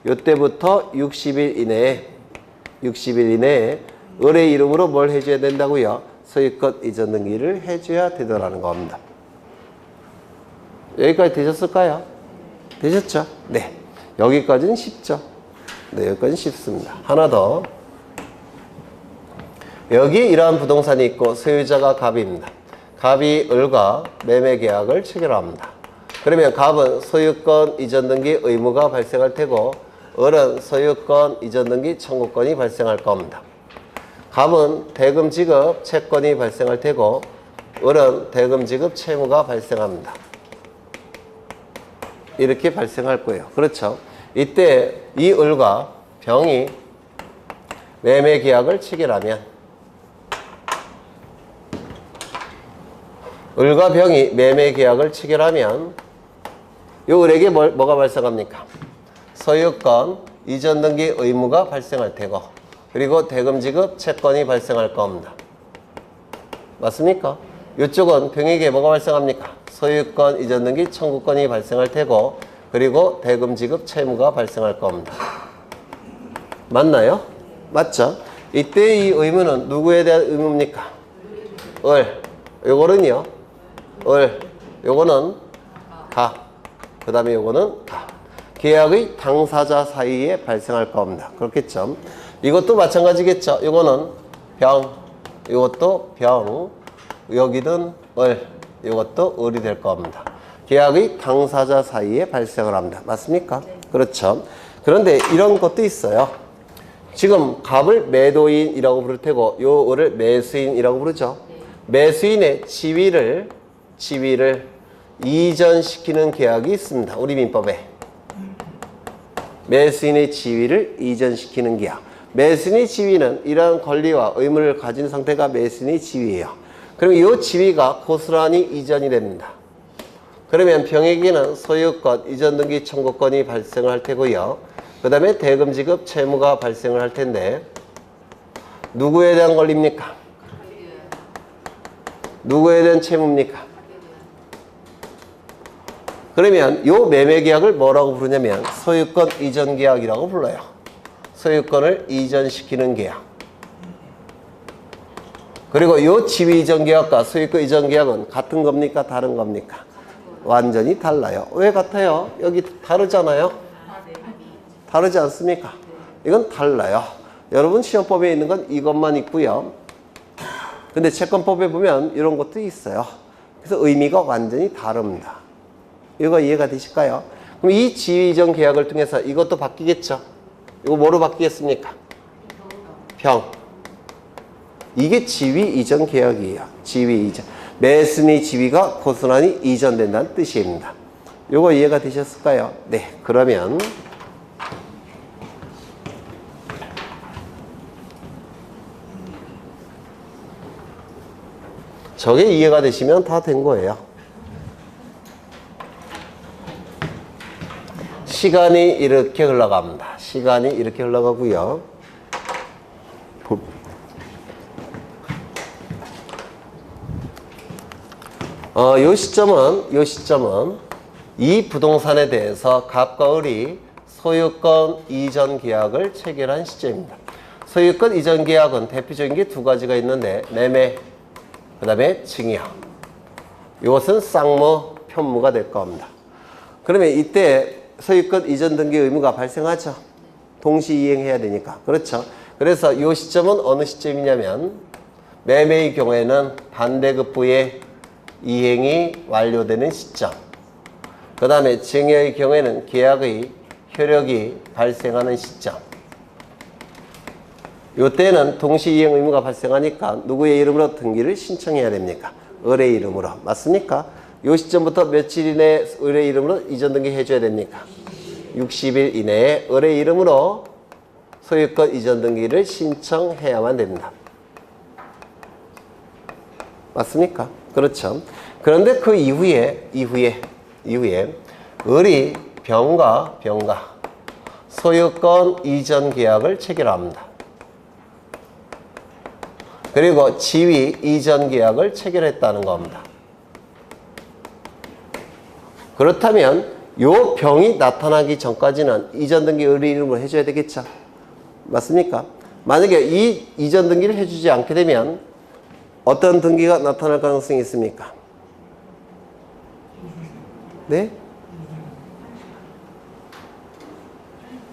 이때부터 60일 이내에 을의 이름으로 뭘 해줘야 된다고요? 소유권 이전 등기를 해줘야 되더라는 겁니다. 여기까지 되셨을까요? 되셨죠? 네. 여기까지는 쉽죠? 네, 여기까지는 쉽습니다. 하나 더. 여기 이러한 부동산이 있고 소유자가 갑입니다. 갑이 을과 매매 계약을 체결합니다. 그러면 갑은 소유권 이전 등기 의무가 발생할 테고 을은 소유권 이전 등기 청구권이 발생할 겁니다. 갑은 대금 지급 채권이 발생할 테고 을은 대금 지급 채무가 발생합니다. 이렇게 발생할 거예요. 그렇죠? 이때 이 을과 병이 매매 계약을 체결하면 을과 병이 매매 계약을 체결하면 이 을에게 뭐가 발생합니까? 소유권 이전 등기 의무가 발생할 테고 그리고 대금 지급 채권이 발생할 겁니다. 맞습니까? 이쪽은 병에게 뭐가 발생합니까? 소유권 이전 등기 청구권이 발생할 테고 그리고 대금 지급 채무가 발생할 겁니다. 맞나요? 맞죠? 이때 이 의무는 누구에 대한 의무입니까? 을. 요거는요. 을. 요거는 가. 그 다음에 요거는 가. 계약의 당사자 사이에 발생할 겁니다. 그렇겠죠? 이것도 마찬가지겠죠? 요거는 병. 이것도 병. 여기든 을. 이것도 을이 될 겁니다. 계약의 당사자 사이에 발생을 합니다. 맞습니까? 그렇죠. 그런데 이런 것도 있어요. 지금 갑을 매도인이라고 부를 테고 요 을을 매수인이라고 부르죠. 매수인의 지위를 이전시키는 계약이 있습니다. 우리 민법에. 매수인의 지위를 이전시키는 계약. 매수인의 지위는 이러한 권리와 의무를 가진 상태가 매수인의 지위예요. 그럼 이 지위가 고스란히 이전이 됩니다. 그러면 병에게는 소유권, 이전 등기 청구권이 발생을 할 테고요. 그 다음에 대금 지급 채무가 발생을 할 텐데 누구에 대한 권리입니까? 누구에 대한 채무입니까? 그러면 이 매매 계약을 뭐라고 부르냐면 소유권 이전 계약이라고 불러요. 소유권을 이전시키는 계약. 그리고 이 지위 이전 계약과 소유권 이전 계약은 같은 겁니까? 다른 겁니까? 완전히 달라요. 왜 같아요? 여기 다르잖아요? 다르지 않습니까? 이건 달라요. 여러분 시험법에 있는 건 이것만 있고요. 근데 채권법에 보면 이런 것도 있어요. 그래서 의미가 완전히 다릅니다. 이거 이해가 되실까요? 그럼 이 지위 이전 계약을 통해서 이것도 바뀌겠죠? 이거 뭐로 바뀌겠습니까? 병. 이게 지위 이전 계약이에요. 지위 이전. 매수인의 지위가 고스란히 이전된다는 뜻입니다. 요거 이해가 되셨을까요? 네. 그러면 저게 이해가 되시면 다 된 거예요. 시간이 이렇게 흘러갑니다. 시간이 이렇게 흘러가고요. 요 시점은 이 부동산에 대해서 갑과 을이 소유권 이전 계약을 체결한 시점입니다. 소유권 이전 계약은 대표적인 게 두 가지가 있는데 매매, 그 다음에 증여. 이것은 쌍무, 편무가 될 겁니다. 그러면 이때 소유권 이전 등기 의무가 발생하죠. 동시 이행해야 되니까. 그렇죠. 그래서 이 시점은 어느 시점이냐면 매매의 경우에는 반대급부의 이행이 완료되는 시점. 그 다음에 증여의 경우에는 계약의 효력이 발생하는 시점. 이때는 동시 이행 의무가 발생하니까 누구의 이름으로 등기를 신청해야 됩니까? 을의 이름으로. 맞습니까? 이 시점부터 며칠 이내에 을의 이름으로 이전 등기 해줘야 됩니까? 60일 이내에 을의 이름으로 소유권 이전 등기를 신청해야만 됩니다. 맞습니까? 그렇죠. 그런데 그 이후에 을이 병가 소유권 이전 계약을 체결합니다. 그리고 지위 이전 계약을 체결했다는 겁니다. 그렇다면 요 병이 나타나기 전까지는 이전 등기 을의 이름으로 해줘야 되겠죠. 맞습니까? 만약에 이 이전 등기를 해주지 않게 되면 어떤 등기가 나타날 가능성이 있습니까? 네?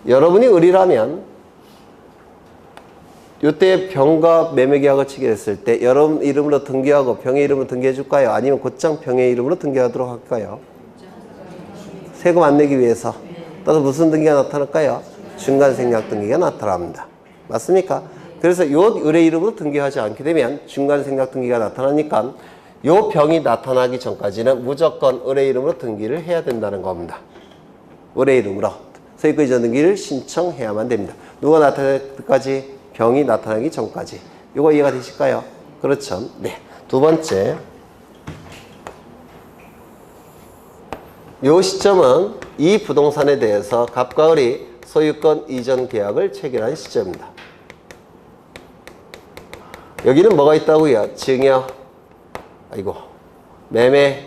여러분이 을이라면 이때 병과 매매계약을 체결했을 때 여러분 이름으로 등기하고 병의 이름으로 등기해 줄까요? 아니면 곧장 병의 이름으로 등기하도록 할까요? 세금 안 내기 위해서. 또는 무슨 등기가 나타날까요? 중간생략 등기가 나타납니다. 맞습니까? 그래서 요 을의 이름으로 등기하지 않게 되면 중간생략 등기가 나타나니까 요 병이 나타나기 전까지는 무조건 을의 이름으로 등기를 해야 된다는 겁니다. 을의 이름으로 소유권 이전 등기를 신청해야만 됩니다. 누가 나타날 때까지? 병이 나타나기 전까지. 이거 이해가 되실까요? 그렇죠. 네. 두 번째. 요 시점은 이 부동산에 대해서 갑과 을이 소유권 이전 계약을 체결한 시점입니다. 여기는 뭐가 있다고요? 증여, 매매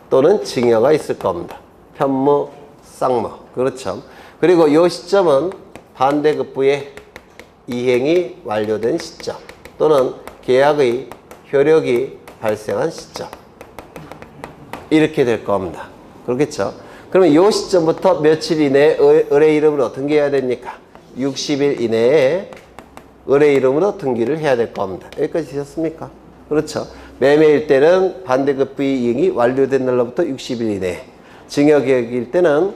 또는 증여가 있을 겁니다. 편무, 쌍무. 그렇죠. 그리고 이 시점은 반대급부의 이행이 완료된 시점 또는 계약의 효력이 발생한 시점. 이렇게 될 겁니다. 그렇겠죠? 그러면 이 시점부터 며칠 이내에 을의 이름으로 등기해야 됩니까? 60일 이내에 을의 이름으로 등기를 해야 될 겁니다. 여기까지 되셨습니까? 그렇죠. 매매일 때는 반대급부의 이행이 완료된 날로부터 60일 이내에, 증여계약일 때는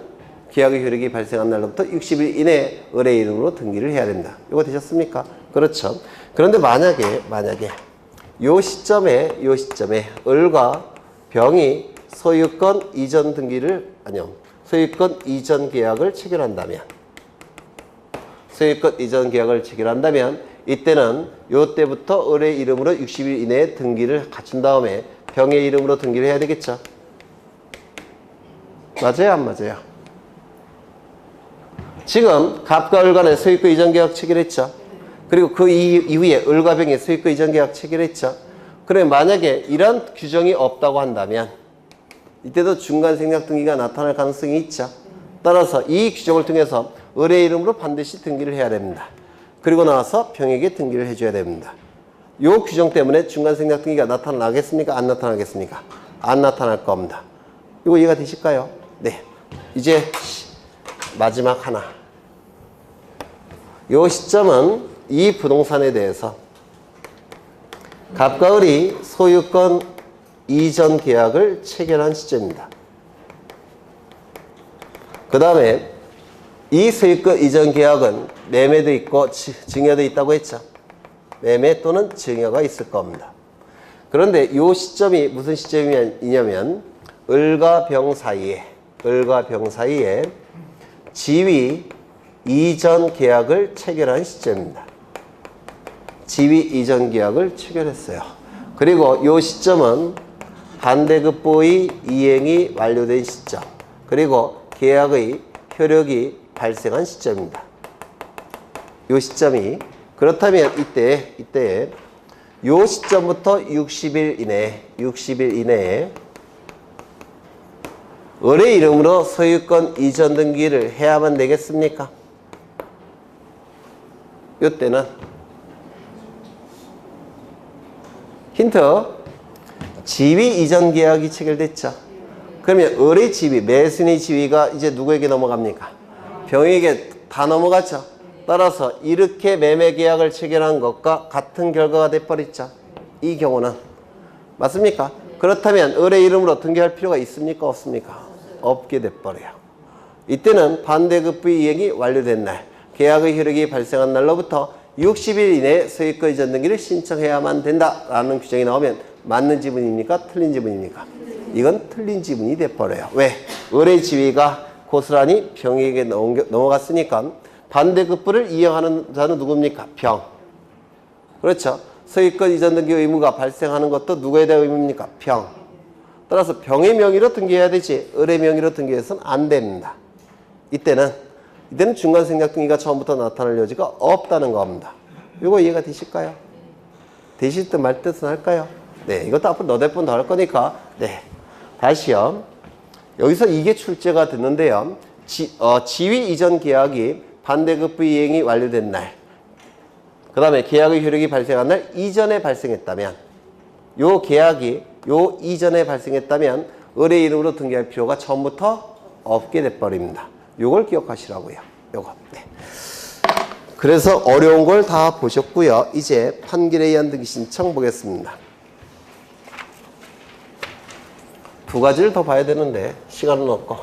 계약의 효력이 발생한 날로부터 60일 이내에 을의 이름으로 등기를 해야 됩니다. 이거 되셨습니까? 그렇죠. 그런데 만약에 요 시점에 을과 병이 소유권 이전 소유권 이전 계약을 체결한다면 이때는 요 때부터 을의 이름으로 60일 이내에 등기를 갖춘 다음에 병의 이름으로 등기를 해야 되겠죠. 맞아요, 안 맞아요? 지금 갑과 을 간에 소유권 이전 계약 체결했죠. 그리고 그 이후에 을과 병이 소유권 이전 계약 체결했죠. 그러면 만약에 이런 규정이 없다고 한다면 이때도 중간생략 등기가 나타날 가능성이 있죠. 따라서 이 규정을 통해서 을의 이름으로 반드시 등기를 해야 됩니다. 그리고 나와서 병에게 등기를 해줘야 됩니다. 이 규정 때문에 중간생략 등기가 나타나겠습니까? 안 나타나겠습니까? 안 나타날 겁니다. 이거 이해가 되실까요? 네. 이제 마지막 하나. 이 시점은 이 부동산에 대해서 갑과 을이 소유권 이전 계약을 체결한 시점입니다. 그 다음에 이 소유권 이전 계약은 매매도 있고 증여도 있다고 했죠. 매매 또는 증여가 있을 겁니다. 그런데 이 시점이 무슨 시점이냐면 을과 병 사이에 지위 이전 계약을 체결한 시점입니다. 지위 이전 계약을 체결했어요. 그리고 이 시점은 반대급부의 이행이 완료된 시점, 그리고 계약의 효력이 발생한 시점입니다. 이 시점이 그렇다면 이때 이 시점부터 60일 이내에 을의 이름으로 소유권 이전 등기를 해야만 되겠습니까? 이때는 힌트, 지위 이전 계약이 체결됐죠. 그러면 을의 지위, 매수인의 지위가 이제 누구에게 넘어갑니까? 병에게 다 넘어갔죠. 따라서 이렇게 매매 계약을 체결한 것과 같은 결과가 돼버렸죠. 이 경우는 맞습니까? 그렇다면 을의 이름으로 등기할 필요가 있습니까? 없습니까? 없게 돼버려요. 이때는 반대급부의 이행이 완료된 날, 계약의 효력이 발생한 날로부터 60일 이내에 소유권 이전 등기를 신청해야만 된다라는 규정이 나오면 맞는 지분입니까? 틀린 지분입니까? 이건 틀린 지분이 돼버려요. 왜? 을의 지위가 고스란히 병에게 넘어갔으니까 반대급부를 이행하는 자는 누굽니까? 병. 그렇죠? 소유권 이전 등기 의무가 발생하는 것도 누구에 대한 의무입니까? 병. 따라서 병의 명의로 등기해야 되지 을의 명의로 등기해서는 안 됩니다. 이때는 중간생략 등기가 처음부터 나타날 여지가 없다는 겁니다. 이거 이해가 되실까요? 되실 듯 말 듯은 할까요? 네, 이것도 앞으로 너댓 번 더 할 거니까 네, 다시요. 여기서 이게 출제가 됐는데요. 지위 이전 계약이 반대급부 이행이 완료된 날, 그 다음에 계약의 효력이 발생한 날 이전에 발생했다면, 요 계약이 요 이전에 발생했다면 을의 이름으로 등기할 필요가 처음부터 없게 돼버립니다. 요걸 기억하시라고요. 요거. 네. 그래서 어려운 걸 다 보셨고요. 이제 판결에 의한 등기 신청 보겠습니다. 두 가지를 더 봐야 되는데 시간은 없고.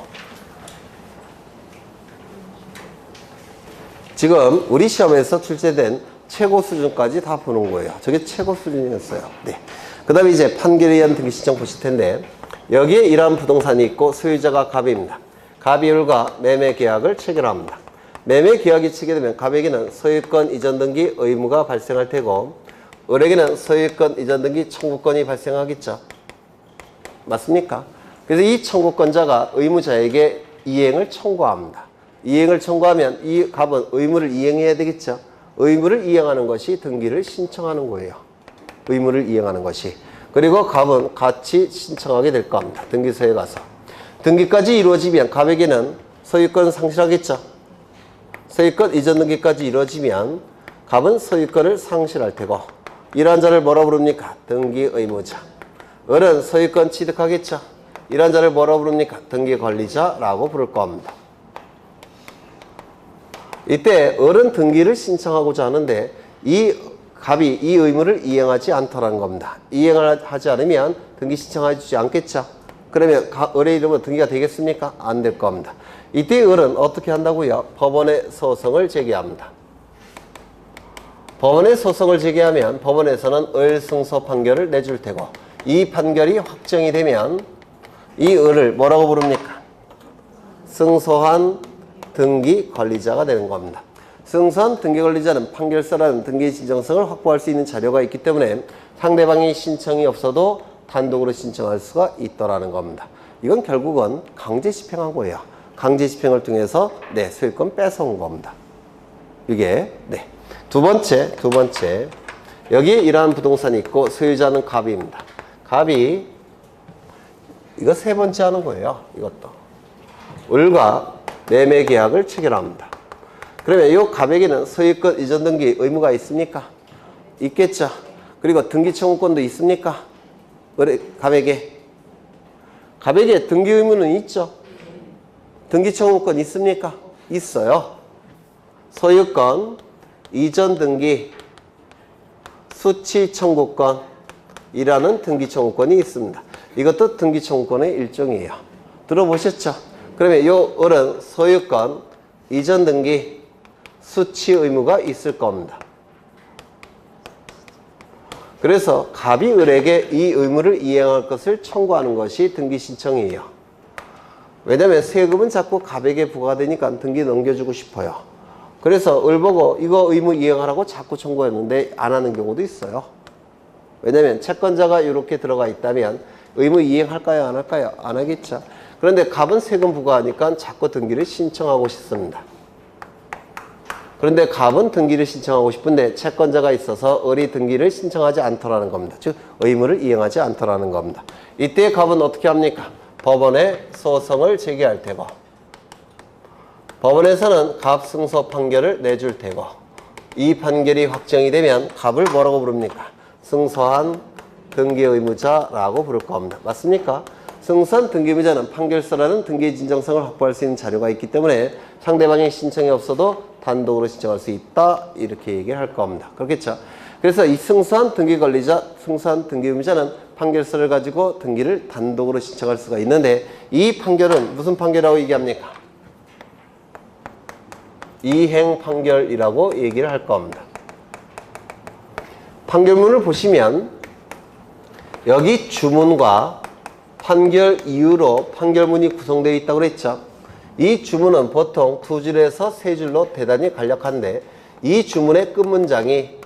지금 우리 시험에서 출제된 최고 수준까지 다 보는 거예요. 저게 최고 수준이었어요. 네. 그 다음에 이제 판결에 의한 등기 신청 보실 텐데, 여기에 이러한 부동산이 있고 소유자가 갑입니다. 갑이 을과 매매 계약을 체결합니다. 매매 계약이 체결되면 갑에게는 소유권 이전 등기 의무가 발생할 테고, 을에게는 소유권 이전 등기 청구권이 발생하겠죠. 맞습니까? 그래서 이 청구권자가 의무자에게 이행을 청구합니다. 이행을 청구하면 이 갑은 의무를 이행해야 되겠죠. 의무를 이행하는 것이 등기를 신청하는 거예요. 의무를 이행하는 것이. 그리고 갑은 같이 신청하게 될 겁니다. 등기소에 가서. 등기까지 이루어지면 갑에게는 소유권 상실하겠죠. 소유권 이전 등기까지 이루어지면 갑은 소유권을 상실할 테고, 이러한 자를 뭐라 부릅니까? 등기 의무자. 을은 소유권 취득하겠죠. 이러한 자를 뭐라 부릅니까? 등기 권리자라고 부를 겁니다. 이때 을은 등기를 신청하고자 하는데 이 갑이 이 의무를 이행하지 않더라는 겁니다. 이행을 하지 않으면 등기 신청하지 않겠죠. 그러면 을의 이름으로 등기가 되겠습니까? 안 될 겁니다. 이때 을은 어떻게 한다고요? 법원에 소송을 제기합니다. 법원에 소송을 제기하면 법원에서는 을 승소 판결을 내줄 테고, 이 판결이 확정이 되면 이 을을 뭐라고 부릅니까? 승소한 등기 권리자가 되는 겁니다. 승소한 등기 권리자는 판결서라는 등기 진정성을 확보할 수 있는 자료가 있기 때문에 상대방이 신청이 없어도 단독으로 신청할 수가 있더라는 겁니다. 이건 결국은 강제 집행한 거예요. 강제 집행을 통해서 소유권 뺏어온 겁니다. 이게 두 번째 여기에 이러한 부동산이 있고 소유자는 갑입니다. 갑이 이거 세 번째 하는 거예요. 이것도 을과 매매 계약을 체결합니다. 그러면 이 갑에게는 소유권 이전 등기 의무가 있습니까? 있겠죠. 그리고 등기 청구권도 있습니까? 갑에게 등기 의무는 있죠. 등기 청구권 있습니까? 있어요. 소유권 이전 등기 수취 청구권이라는 등기 청구권이 있습니다. 이것도 등기 청구권의 일종이에요. 들어보셨죠? 그러면 요 을은 소유권 이전 등기 수취 의무가 있을 겁니다. 그래서 갑이 을에게 이 의무를 이행할 것을 청구하는 것이 등기 신청이에요. 왜냐면 세금은 자꾸 갑에게 부과되니까 등기 넘겨주고 싶어요. 그래서 을 보고 이거 의무 이행하라고 자꾸 청구했는데 안 하는 경우도 있어요. 왜냐면 채권자가 이렇게 들어가 있다면 의무 이행할까요? 안 할까요? 안 하겠죠. 그런데 갑은 세금 부과하니까 자꾸 등기를 신청하고 싶습니다. 그런데 갑은 등기를 신청하고 싶은데 채권자가 있어서 을이 등기를 신청하지 않더라는 겁니다. 즉 의무를 이행하지 않더라는 겁니다. 이때 갑은 어떻게 합니까? 법원에 소송을 제기할 테고, 법원에서는 갑 승소 판결을 내줄 테고, 이 판결이 확정이 되면 갑을 뭐라고 부릅니까? 승소한 등기 의무자라고 부를 겁니다. 맞습니까? 승소한 등기 의무자는 판결서라는 등기 진정성을 확보할 수 있는 자료가 있기 때문에 상대방의 신청이 없어도 단독으로 신청할 수 있다. 이렇게 얘기를 할 겁니다. 그렇겠죠? 그래서 이 승소한 등기 권리자, 승소한 등기 의무자는 판결서를 가지고 등기를 단독으로 신청할 수가 있는데 이 판결은 무슨 판결이라고 얘기합니까? 이행 판결이라고 얘기를 할 겁니다. 판결문을 보시면 여기 주문과 판결 이유로 판결문이 구성되어 있다고 그랬죠. 이 주문은 보통 2줄에서 3줄로 대단히 간략한데 이 주문의 끝문장이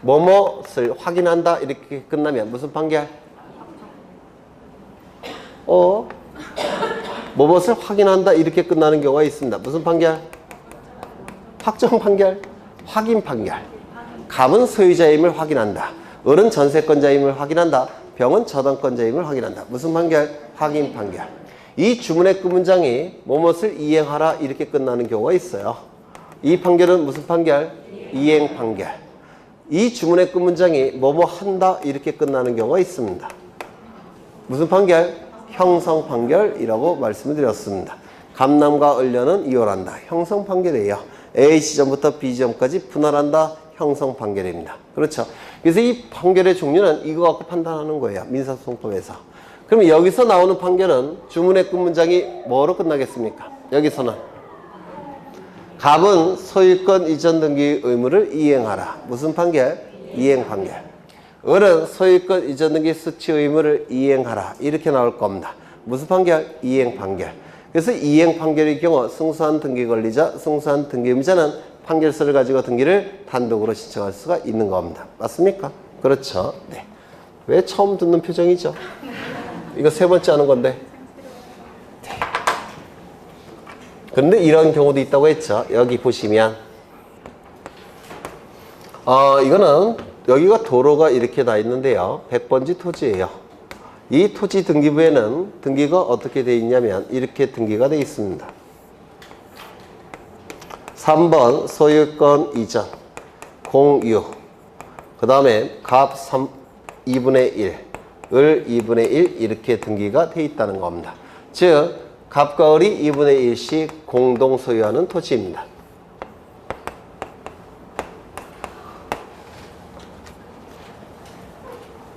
뭐뭇을 확인한다 이렇게 끝나면 무슨 판결? 뭐뭇을 확인한다 이렇게 끝나는 경우가 있습니다. 무슨 판결? 확정 판결, 확인 판결. 갑은 소유자임을 확인한다. 을은 전세권자임을 확인한다. 병은 저당권자임을 확인한다. 무슨 판결? 확인 판결. 이 주문의 끝문장이 뭐뭇을 이행하라 이렇게 끝나는 경우가 있어요. 이 판결은 무슨 판결? 이행 판결. 이 주문의 끝문장이 뭐뭐 한다 이렇게 끝나는 경우가 있습니다. 무슨 판결? 형성 판결이라고 말씀을 드렸습니다. 감남과 을녀는 이혼한다. 형성 판결이에요. A 지점부터 B 지점까지 분할한다. 형성 판결입니다. 그렇죠? 그래서 이 판결의 종류는 이거 갖고 판단하는 거예요. 민사소송법에서. 그러면 여기서 나오는 판결은 주문의 끝문장이 뭐로 끝나겠습니까? 여기서는 갑은 소유권 이전 등기 의무를 이행하라. 무슨 판결? 이행 판결. 을은 소유권 이전 등기 수취 의무를 이행하라. 이렇게 나올 겁니다. 무슨 판결? 이행 판결. 그래서 이행 판결의 경우 승소한 등기 권리자, 승소한 등기 의무자는 판결서를 가지고 등기를 단독으로 신청할 수가 있는 겁니다. 맞습니까? 그렇죠. 네. 왜 처음 듣는 표정이죠? 이거 3번째 하는 건데. 네. 그런데 이런 경우도 있다고 했죠. 여기 보시면 이거는 여기가 도로가 이렇게 다 있는데요. 100번지 토지예요. 이 토지 등기부에는 등기가 어떻게 되어 있냐면 이렇게 등기가 되어 있습니다. 3번 소유권 이전, 공유, 그 다음에 갑 2분의 1, 을 2분의 1 이렇게 등기가 되어 있다는 겁니다. 즉 갑과 을이 2분의 1씩 공동 소유하는 토지입니다.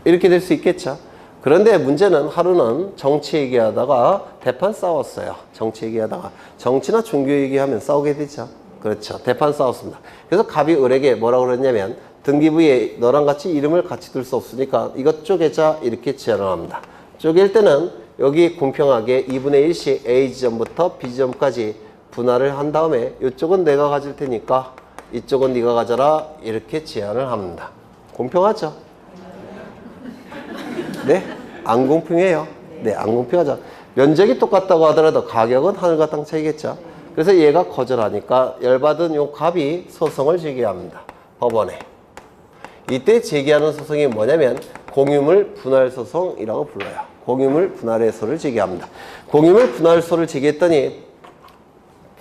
이렇게 될 수 있겠죠. 그런데 문제는 하루는 정치 얘기하다가 대판 싸웠어요. 정치 얘기하다가 정치나 종교 얘기하면 싸우게 되죠. 그렇죠. 대판 싸웠습니다. 그래서 갑이 을에게 뭐라고 그랬냐면 등기부에 너랑 같이 이름을 같이 둘 수 없으니까 이것 쪼개자 이렇게 제안을 합니다. 쪼갤 때는 여기 공평하게 2분의 1씩 A 지점부터 B 지점까지 분할을 한 다음에 이쪽은 내가 가질 테니까 이쪽은 네가 가져라 이렇게 제안을 합니다. 공평하죠? 네? 안 공평해요. 네, 안 공평하죠. 면적이 똑같다고 하더라도 가격은 하늘과 땅 차이겠죠. 그래서 얘가 거절하니까 열받은 요 갑이 소송을 제기합니다. 법원에. 이때 제기하는 소송이 뭐냐면 공유물 분할 소송이라고 불러요. 공유물 분할의소를 제기합니다. 공유물 분할소를 제기했더니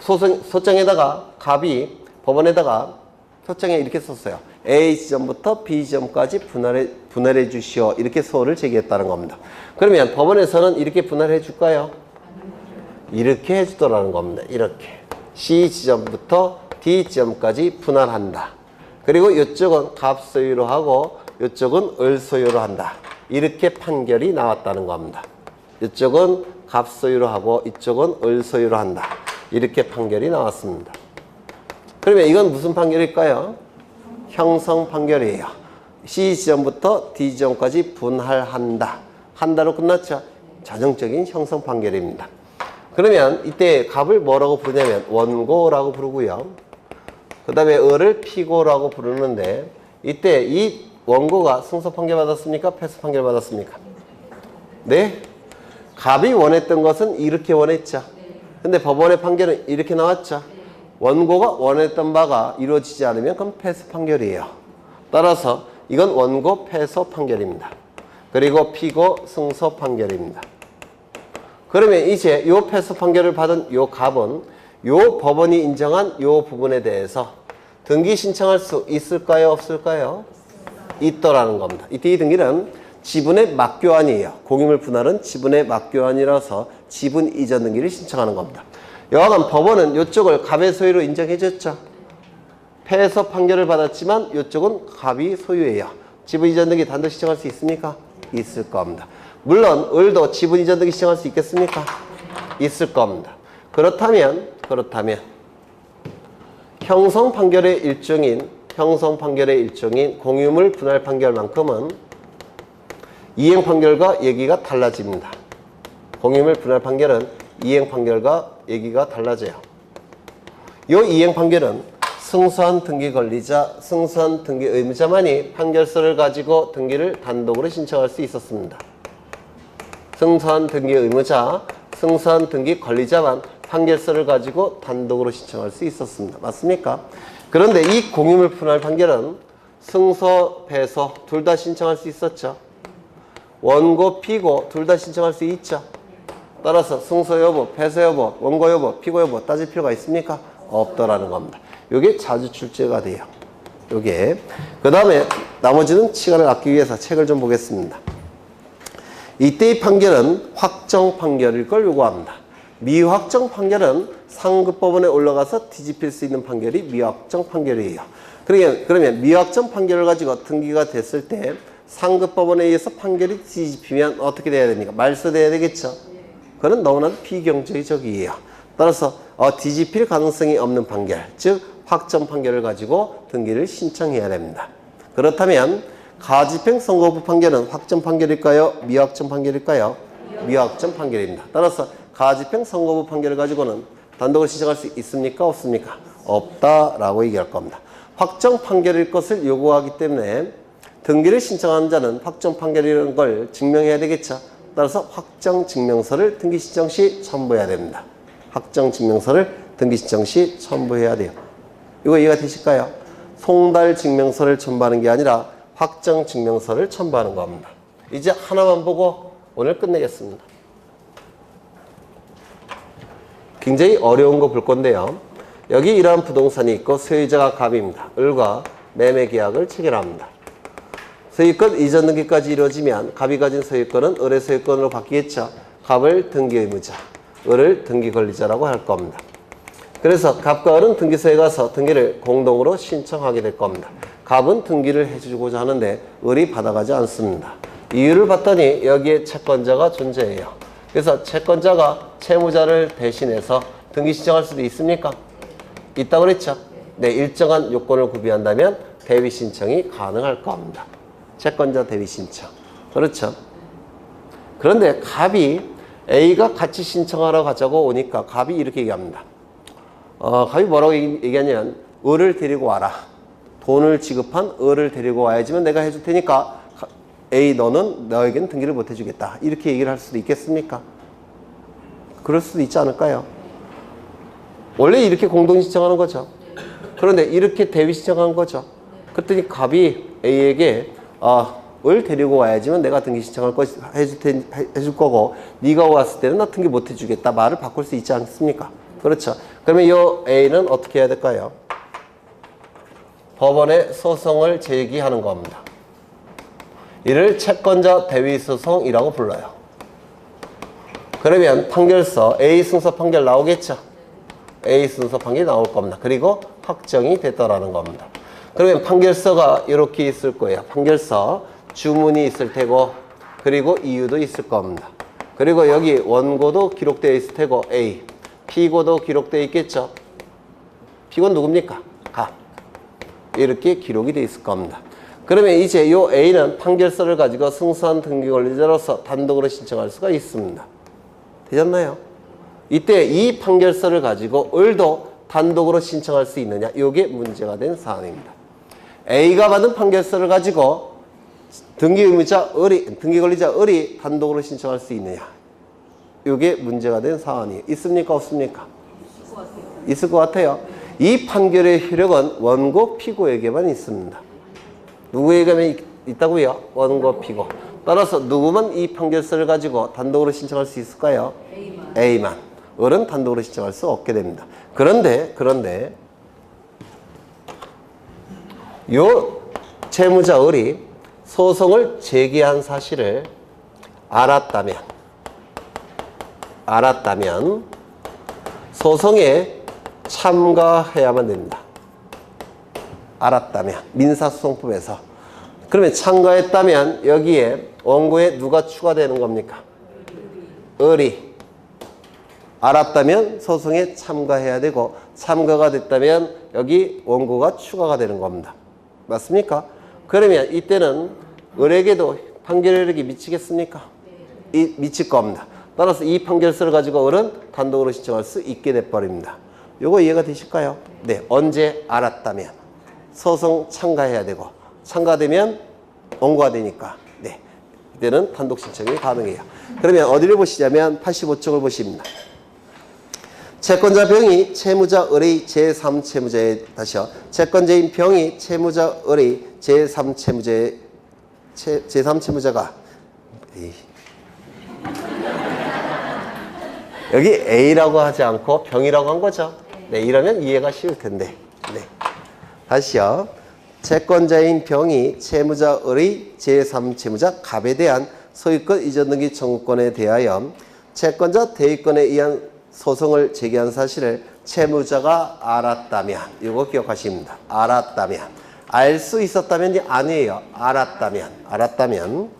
소장에다가 갑이 법원에다가 소장에 이렇게 썼어요. A 지점부터 B 지점까지 분할해 주시오. 이렇게 소를 제기했다는 겁니다. 그러면 법원에서는 이렇게 분할해 줄까요? 이렇게 해주더라는 겁니다. 이렇게 C 지점부터 D 지점까지 분할한다. 그리고 이쪽은 갑 소유로 하고 이쪽은 을 소유로 한다. 이렇게 판결이 나왔다는 겁니다. 이쪽은 갑 소유로 하고 이쪽은 을 소유로 한다. 이렇게 판결이 나왔습니다. 그러면 이건 무슨 판결일까요? 형성 판결이에요. C 지점부터 D 지점까지 분할한다. 한다로 끝났죠. 자정적인 형성 판결입니다. 그러면 이때 갑을 뭐라고 부르냐면 원고라고 부르고요. 그 다음에 을을 피고라고 부르는데 이때 이 원고가 승소 판결 받았습니까? 패소 판결 받았습니까? 네? 갑이 원했던 것은 이렇게 원했죠. 근데 법원의 판결은 이렇게 나왔죠. 원고가 원했던 바가 이루어지지 않으면 그건 패소 판결이에요. 따라서 이건 원고 패소 판결입니다. 그리고 피고 승소 판결입니다. 그러면 이제 요 패소 판결을 받은 요 갑은 요 법원이 인정한 요 부분에 대해서 등기 신청할 수 있을까요? 없을까요? 있더라는 겁니다. 이때 이 등기는 지분의 맞교환이에요. 공유물 분할은 지분의 맞교환이라서 지분 이전 등기를 신청하는 겁니다. 여하간 법원은 이쪽을 갑의 소유로 인정해줬죠. 패소 판결을 받았지만 이쪽은 갑이 소유예요. 지분 이전 등기 단독 신청할 수 있습니까? 있을 겁니다. 물론 을도 지분 이전 등기 신청할 수 있겠습니까? 있을 겁니다. 그렇다면 형성 판결의 일종인 공유물 분할 판결만큼은 이행 판결과 얘기가 달라집니다. 공유물 분할 판결은 이행 판결과 얘기가 달라져요. 이 이행 판결은 승소한 등기 권리자, 승소한 등기 의무자만이 판결서를 가지고 등기를 단독으로 신청할 수 있었습니다. 승소한 등기 의무자, 승소한 등기 권리자만 판결서를 가지고 단독으로 신청할 수 있었습니다. 맞습니까? 그런데 이 공유물 분할 판결은 승소, 패소 둘 다 신청할 수 있었죠. 원고, 피고 둘 다 신청할 수 있죠. 따라서 승소 여부, 패소 여부, 원고 여부, 피고 여부 따질 필요가 있습니까? 없더라는 겁니다. 이게 자주 출제가 돼요. 요게. 그 다음에 나머지는 시간을 아끼기 위해서 책을 좀 보겠습니다. 이때의 판결은 확정 판결일 걸 요구합니다. 미확정 판결은 상급법원에 올라가서 뒤집힐 수 있는 판결이 미확정 판결이에요. 그러면 미확정 판결을 가지고 등기가 됐을 때 상급법원에 의해서 판결이 뒤집히면 어떻게 돼야 됩니까? 말소돼야 되겠죠. 그건 너무나도 비경제적이에요. 따라서 뒤집힐 가능성이 없는 판결, 즉 확정 판결을 가지고 등기를 신청해야 됩니다. 그렇다면 가집행 선고부 판결은 확정 판결일까요? 미확정 판결일까요? 미확정 판결입니다. 따라서 가집행 선고부 판결을 가지고는 단독으로 신청할 수 있습니까? 없습니까? 없다라고 얘기할 겁니다. 확정 판결일 것을 요구하기 때문에 등기를 신청하는 자는 확정 판결이라는 걸 증명해야 되겠죠. 따라서 확정 증명서를 등기 신청 시 첨부해야 됩니다. 확정 증명서를 등기 신청 시 첨부해야 돼요. 이거 이해가 되실까요? 송달 증명서를 첨부하는 게 아니라 확정 증명서를 첨부하는 겁니다. 이제 하나만 보고 오늘 끝내겠습니다. 굉장히 어려운 거 볼 건데요. 여기 이러한 부동산이 있고 소유자가 갑입니다. 을과 매매 계약을 체결합니다. 소유권 이전 등기까지 이루어지면 갑이 가진 소유권은 을의 소유권으로 바뀌겠죠. 갑을 등기 의무자, 을을 등기 권리자라고 할 겁니다. 그래서 갑과 을은 등기소에 가서 등기를 공동으로 신청하게 될 겁니다. 갑은 등기를 해주고자 하는데 을이 받아가지 않습니다. 이유를 봤더니 여기에 채권자가 존재해요. 그래서 채권자가 채무자를 대신해서 등기 신청할 수도 있습니까? 있다고 그랬죠? 네, 일정한 요건을 구비한다면 대위 신청이 가능할 겁니다. 채권자 대위 신청. 그렇죠? 그런데 갑이 A가 같이 신청하러 가자고 오니까 갑이 이렇게 얘기합니다. 갑이 뭐라고 얘기하냐면 을을 데리고 와라. 돈을 지급한 을을 데리고 와야지만 내가 해줄 테니까 A 너는 너에게는 등기를 못 해주겠다. 이렇게 얘기를 할 수도 있겠습니까? 그럴 수도 있지 않을까요? 원래 이렇게 공동 신청하는 거죠. 그런데 이렇게 대위 신청한 거죠. 그랬더니 갑이 A에게 을 데리고 와야지만 내가 등기 신청할 거 해줄 거고 네가 왔을 때는 나 등기 못 해주겠다. 말을 바꿀 수 있지 않습니까? 그렇죠. 그러면 이 A는 어떻게 해야 될까요? 법원에 소송을 제기하는 겁니다. 이를 채권자 대위 소송이라고 불러요. 그러면 판결서 A 승소 판결 나오겠죠. A 승소 판결이 나올 겁니다. 그리고 확정이 됐다라는 겁니다. 그러면 판결서가 이렇게 있을 거예요. 판결서 주문이 있을 테고 그리고 이유도 있을 겁니다. 그리고 여기 원고도 기록되어 있을 테고 A, 피고도 기록되어 있겠죠. 피고는 누굽니까? 갑. 이렇게 기록이 되어 있을 겁니다. 그러면 이제 이 A는 판결서를 가지고 승소한 등기 권리자로서 단독으로 신청할 수가 있습니다. 되셨나요? 이때 이 판결서를 가지고 을도 단독으로 신청할 수 있느냐? 이게 문제가 된 사안입니다. A가 받은 판결서를 가지고 등기 권리자 을이 단독으로 신청할 수 있느냐? 이게 문제가 된 사안이에요. 있습니까? 없습니까? 있을 것 같아요. 이 판결의 효력은 원고 피고에게만 있습니다. 누구에게만 있다고요? 원고 피고. 따라서 누구만 이 판결서를 가지고 단독으로 신청할 수 있을까요? A만. 을은 단독으로 신청할 수 없게 됩니다. 그런데 요 채무자 을이 소송을 제기한 사실을 알았다면 소송에 참가해야만 됩니다. 알았다면 민사소송법에서. 그러면 참가했다면 여기에 원고에 누가 추가되는 겁니까? 을이. 알았다면 소송에 참가해야 되고 참가가 됐다면 여기 원고가 추가가 되는 겁니다. 맞습니까? 그러면 이때는 을에게도 판결력이 미치겠습니까? 미칠 겁니다. 따라서 이 판결서를 가지고 을은 단독으로 신청할 수 있게 돼버립니다. 요거 이해가 되실까요? 네. 언제 알았다면 소송 참가해야 되고 참가되면 원고가 되니까 네. 이때는 단독 신청이 가능해요. 그러면 어디를 보시냐면 85쪽을 보십니다. 채권자 병이 채무자 을의 제3채무자에 다시요. 채권자인 병이 채무자 을의 제3채무자의 제3채무자가 여기 A라고 하지 않고 병이라고 한 거죠. 네, 이러면 이해가 쉬울 텐데. 네. 다시요. 채권자인 병이 채무자 을의 제3채무자 갑에 대한 소유권 이전 등기 청구권에 대하여 채권자 대위권에 의한 소송을 제기한 사실을 채무자가 알았다면, 이거 기억하십니다. 알았다면. 알 수 있었다면이 아니에요. 알았다면.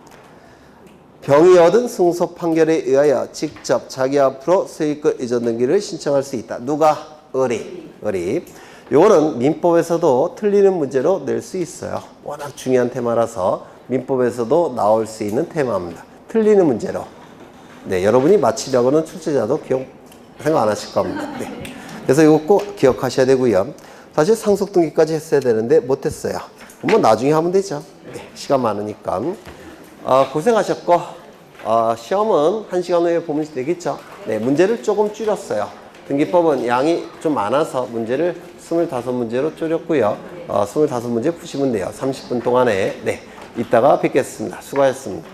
병이 얻은 승소 판결에 의하여 직접 자기 앞으로 소유권 이전 등기를 신청할 수 있다. 누가? 을이. 요거는 민법에서도 틀리는 문제로 낼 수 있어요. 워낙 중요한 테마라서 민법에서도 나올 수 있는 테마입니다. 틀리는 문제로. 네, 여러분이 맞히려고는 출제자도 생각 안 하실 겁니다. 네. 그래서 이거 꼭 기억하셔야 되고요. 사실 상속 등기까지 했어야 되는데 못했어요. 뭐 나중에 하면 되죠. 네, 시간 많으니까. 고생하셨고 시험은 1시간 후에 보면 되겠죠. 네, 문제를 조금 줄였어요. 등기법은 양이 좀 많아서 문제를 25문제로 줄였고요. 25문제 푸시면 돼요. 30분 동안에. 네, 이따가 뵙겠습니다. 수고하셨습니다.